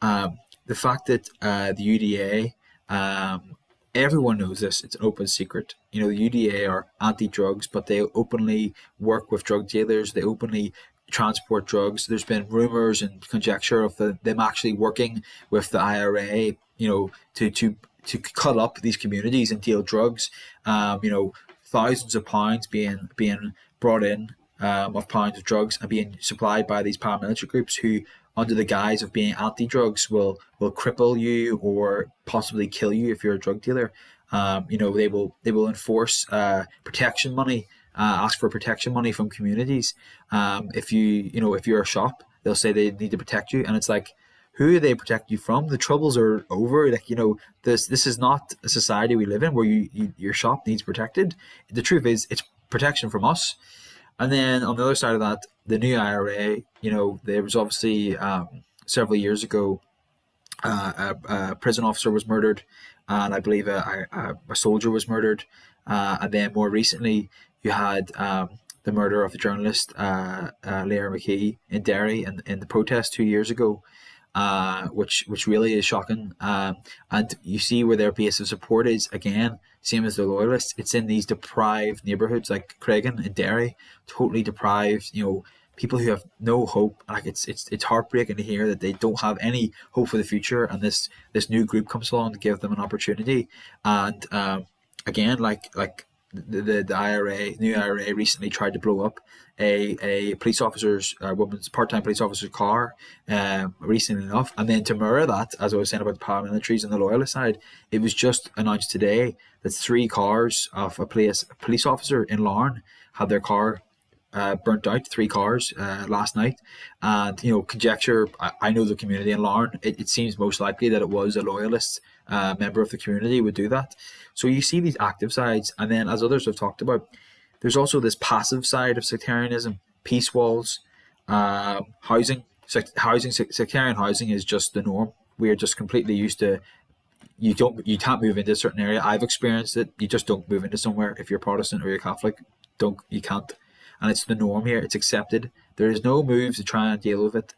the fact that the UDA, everyone knows this, it's an open secret. The UDA are anti-drugs, but they openly work with drug dealers, they openly transport drugs. There's been rumors and conjecture of them actually working with the IRA, to cut up these communities and deal drugs. Thousands of pounds being brought in of pounds of drugs and being supplied by these paramilitary groups who, under the guise of being anti-drugs, will cripple you or possibly kill you if you're a drug dealer. They will enforce protection money, ask for protection money from communities. If you're a shop, they'll say they need to protect you, and it's like, who do they protect you from? The troubles are over. This is not a society we live in where your shop needs protected. The truth is, it's protection from us. And then on the other side of that, the new IRA, there was obviously several years ago, a prison officer was murdered, and I believe a soldier was murdered. And then more recently, you had the murder of the journalist Leah McKee in Derry in the protest 2 years ago, which really is shocking. And you see where their base of support is, again, same as the loyalists. It's in these deprived neighbourhoods like Craigan and Derry, totally deprived, people who have no hope. Like it's heartbreaking to hear that they don't have any hope for the future, and this new group comes along to give them an opportunity. And again, like the IRA, new IRA recently tried to blow up a police officer's, woman's part-time police officer's car recently enough. And then to mirror that, as I was saying about the paramilitaries and the loyalist side, it was just announced today that 3 cars of a police officer in Larne had their car burnt out, 3 cars last night. And conjecture, I know the community in Larne, it seems most likely that it was a loyalist member of the community would do that. So you see these active sides, and then as others have talked about, there's also this passive side of sectarianism: peace walls, housing. Sectarian housing is just the norm. We are just completely used to. You can't move into a certain area. I've experienced it. You just don't move into somewhere if you're Protestant or you're Catholic. You can't, and it's the norm here. It's accepted. There is no move to try and deal with it.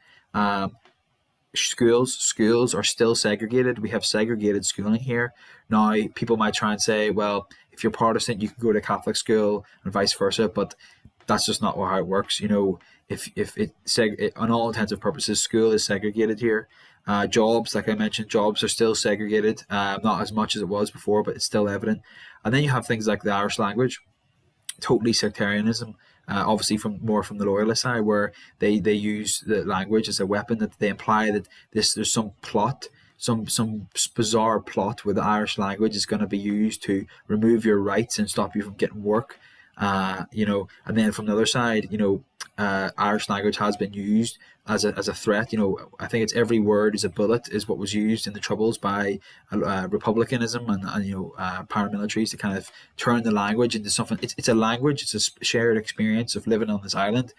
Schools are still segregated. We have segregated schooling here. Now, people might try and say, well, if you're Protestant, you can go to Catholic school and vice versa, but that's just not how it works. On all intents and purposes, school is segregated here. Jobs, like I mentioned, jobs are still segregated, not as much as it was before, but it's still evident. And then you have things like the Irish language, totally sectarianism. Obviously from the loyalist side, where they use the language as a weapon, that they imply that there's some plot, some bizarre plot where the Irish language is going to be used to remove your rights and stop you from getting work. And then from the other side, Irish language has been used as a threat. I think it's every word is a bullet is what was used in the Troubles by republicanism and paramilitaries to kind of turn the language into something. It's a language. It's a shared experience of living on this island.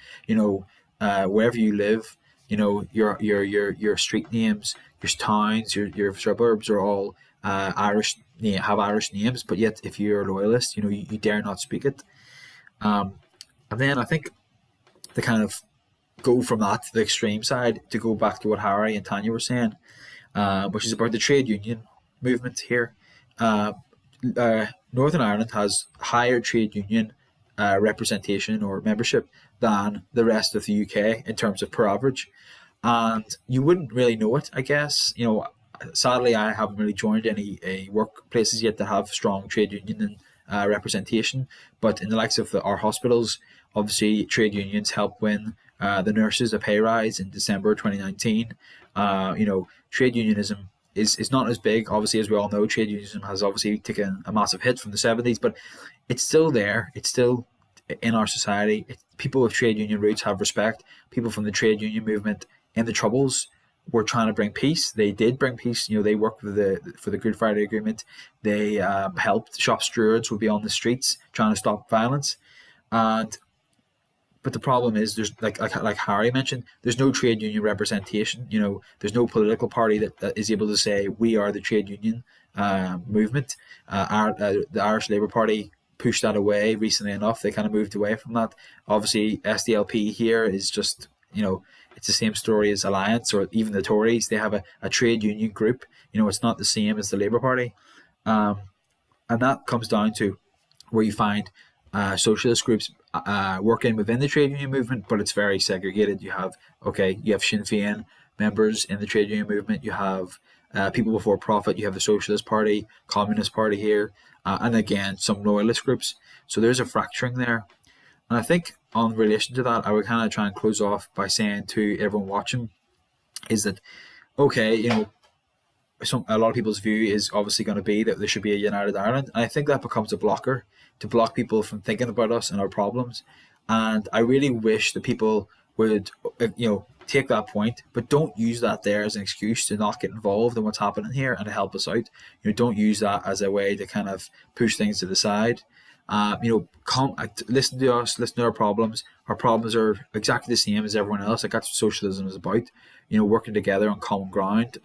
Wherever you live, your street names, your towns, your suburbs are all Irish. Have Irish names, but yet if you're a loyalist, you dare not speak it. And then I think the kind of go from that to the extreme side to go back to what Harry and Tanya were saying, which is about the trade union movement here. Northern Ireland has higher trade union representation or membership than the rest of the UK in terms of per average. And you wouldn't really know it, I guess. Sadly, I haven't really joined any workplaces yet that have strong trade union representation. But in the likes of our hospitals, obviously trade unions help win the nurses a pay rise in December 2019. Trade unionism is not as big, obviously, as we all know. Trade unionism has obviously taken a massive hit from the 70s, but it's still there. It's still in our society. People with trade union roots have respect. People from the trade union movement in the Troubles were trying to bring peace. They did bring peace. They worked for the Good Friday Agreement. They helped. Shop stewards would be on the streets trying to stop violence. But the problem is, there's like Harry mentioned, there's no trade union representation. There's no political party that is able to say we are the trade union movement. The Irish Labour Party pushed that away recently enough. They kind of moved away from that. Obviously, SDLP here is just, it's the same story as Alliance or even the Tories. They have a trade union group. It's not the same as the Labour Party. And that comes down to where you find socialist groups working within the trade union movement, but it's very segregated. You have Sinn Féin members in the trade union movement. You have People Before Profit. You have the Socialist Party, Communist Party here, and again some loyalist groups. So there's a fracturing there. And I think on relation to that, I would kind of try and close off by saying to everyone watching is that, a lot of people's view is obviously going to be that there should be a united Ireland. And I think that becomes a blocker to block people from thinking about us and our problems. And I really wish that people would, take that point, but don't use that there as an excuse to not get involved in what's happening here and to help us out. Don't use that as a way to kind of push things to the side. Listen to us, listen to our problems. Our problems are exactly the same as everyone else. Like, that's what socialism is about. Working together on common ground.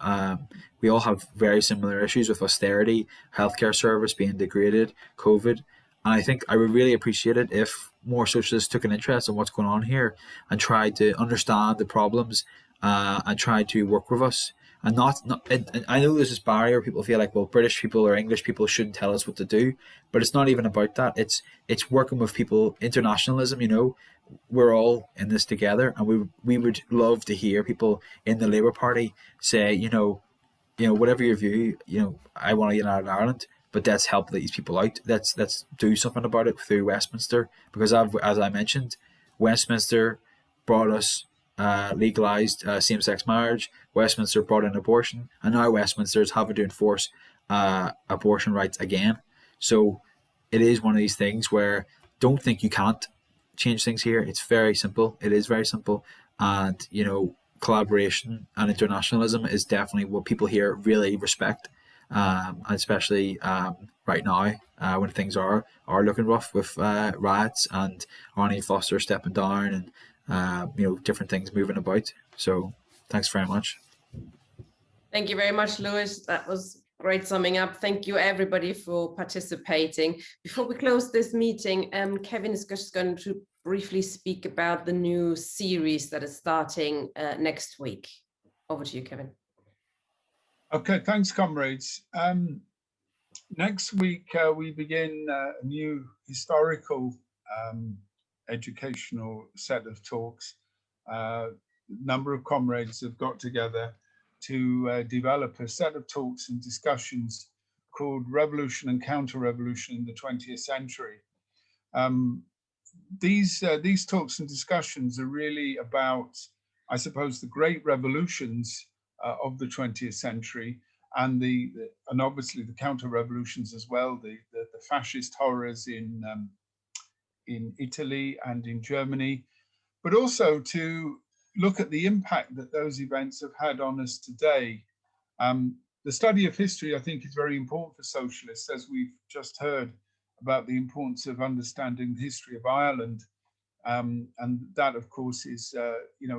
We all have very similar issues with austerity, healthcare service being degraded, COVID. And I think I would really appreciate it if more socialists took an interest in what's going on here and tried to understand the problems and tried to work with us. And and I know there's this barrier. People feel like, well, British people or English people shouldn't tell us what to do, but it's not even about that. It's working with people. Internationalism, we're all in this together, and we would love to hear people in the Labour Party say, whatever your view, I want a united Ireland, but let's help these people out. Let's do something about it through Westminster, because as I mentioned, Westminster brought us legalized same-sex marriage. Westminster brought in abortion, and now Westminster is having to enforce abortion rights again. So it is one of these things where don't think you can't change things here. It's very simple. It is very simple, and collaboration and internationalism is definitely what people here really respect, and especially right now when things are looking rough with riots and Arnie Foster stepping down and different things moving about. So thanks very much. Thank you very much, Lewis. That was great summing up. Thank you everybody for participating. Before we close this meeting, Kevin is just going to briefly speak about the new series that is starting next week. Over to you, Kevin. Okay, thanks, comrades. Next week, we begin a new historical educational set of talks. Number of comrades have got together to develop a set of talks and discussions called Revolution and Counter-Revolution in the 20th Century. These talks and discussions are really about, I suppose, the great revolutions of the 20th century, and obviously the counter-revolutions as well, the fascist horrors in Italy and in Germany, but also to look at the impact that those events have had on us today. The study of history, I think, is very important for socialists, as we've just heard about the importance of understanding the history of Ireland. And that, of course, is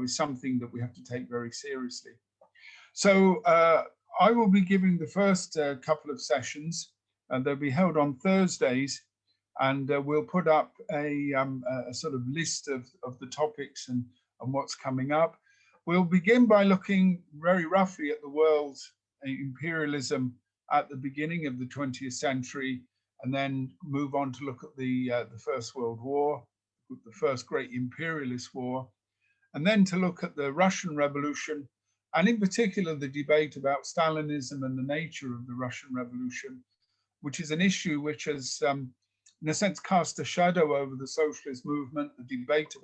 something that we have to take very seriously. So I will be giving the first couple of sessions, and they'll be held on Thursdays, and we'll put up a sort of list of the topics and and what's coming up. We'll begin by looking very roughly at the world's imperialism at the beginning of the 20th century, and then move on to look at the First World War, the first great imperialist war, and then to look at the Russian Revolution, and in particular the debate about Stalinism and the nature of the Russian Revolution, which is an issue which has, in a sense, cast a shadow over the socialist movement, the debate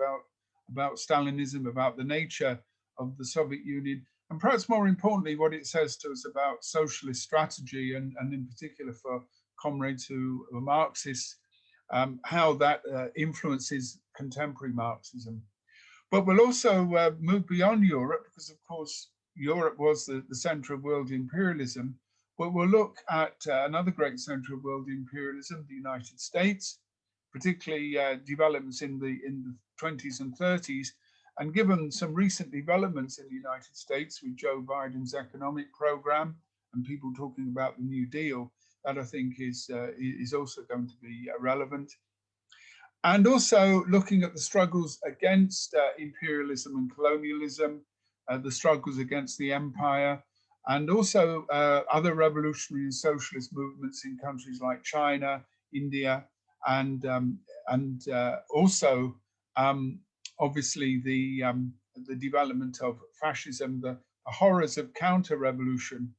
about Stalinism, about the nature of the Soviet Union, and perhaps more importantly, what it says to us about socialist strategy, and in particular for comrades who are Marxists, how that influences contemporary Marxism. But we'll also move beyond Europe, because of course, Europe was the center of world imperialism, but we'll look at another great center of world imperialism, the United States, particularly developments in the 20s and 30s. And given some recent developments in the United States with Joe Biden's economic program and people talking about the New Deal, that I think is also going to be relevant. And also looking at the struggles against imperialism and colonialism, the struggles against the empire, and also other revolutionary and socialist movements in countries like China, India, and also obviously the development of fascism, the horrors of counter-revolution,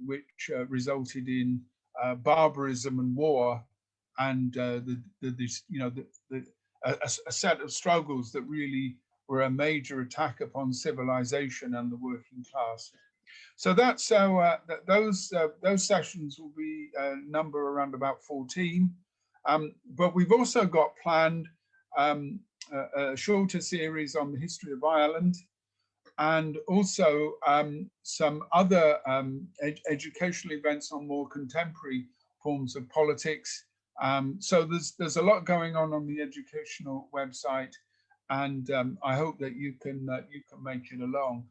which resulted in barbarism and war, and a set of struggles that really were a major attack upon civilization and the working class. So that's those sessions will be number around about 14. But we've also got planned a shorter series on the history of Ireland, and also some other educational events on more contemporary forms of politics. So there's a lot going on the educational website, and I hope that you can make it along.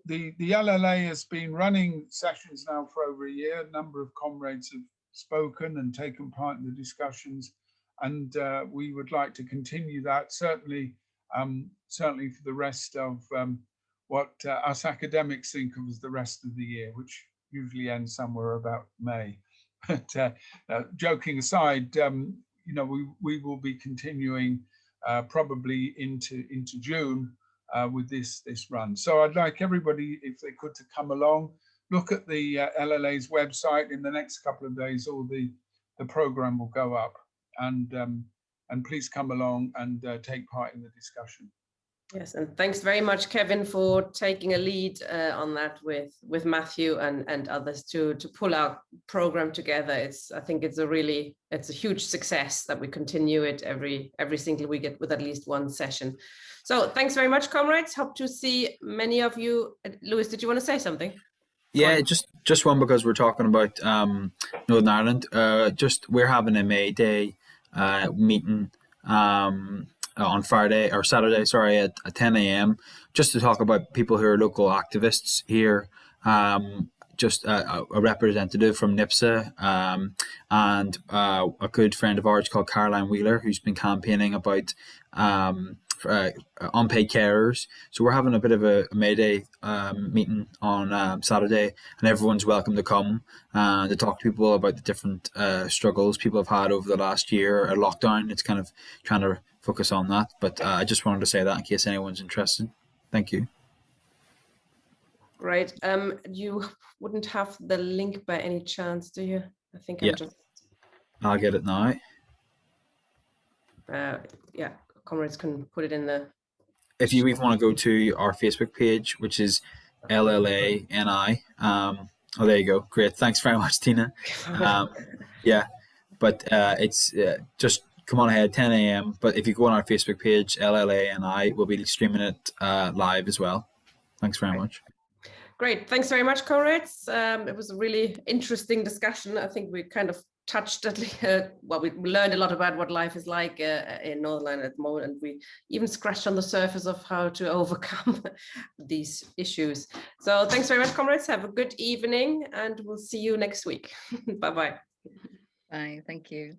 The LLA has been running sessions now for over a year. A number of comrades have spoken and taken part in the discussions, and we would like to continue that, certainly for the rest of what us academics think of as the rest of the year, which usually ends somewhere about May. But joking aside, we will be continuing probably into June with this run. So I'd like everybody, if they could, to come along, look at the LLA's website. In the next couple of days, all the program will go up, and please come along and take part in the discussion. Yes, and thanks very much, Kevin, for taking a lead on that with Matthew and others to pull our program together. I think it's a huge success that we continue it every single week with at least one session. So thanks very much, comrades. Hope to see many of you. Lewis, did you want to say something? Yeah, just one, because we're talking about Northern Ireland. We're having a May Day meeting on Friday or Saturday, sorry, at 10 a.m. just to talk about people who are local activists here. Just a representative from NIPSA and a good friend of ours called Caroline Wheeler, who's been campaigning about unpaid carers. So we're having a bit of a May Day meeting on Saturday, and everyone's welcome to come to talk to people about the different struggles people have had over the last year, a lockdown. It's kind of trying to focus on that, but I just wanted to say that in case anyone's interested. Thank you. Great. You wouldn't have the link by any chance, do you? I think I'll get it now. Yeah, comrades can put it in the... If you even want to go to our Facebook page, which is LLANI. Oh, there you go. Great. Thanks very much, Tina. Yeah, but it's just come on ahead, 10 a.m. But if you go on our Facebook page, LLANI, we'll be streaming it live as well. Thanks very much. Great. Thanks very much, comrades. It was a really interesting discussion. I think we kind of touched we learned a lot about what life is like in Northern Ireland at the moment, and we even scratched on the surface of how to overcome these issues. So thanks very much, comrades. Have a good evening, and we'll see you next week. Bye-bye. Bye. Thank you.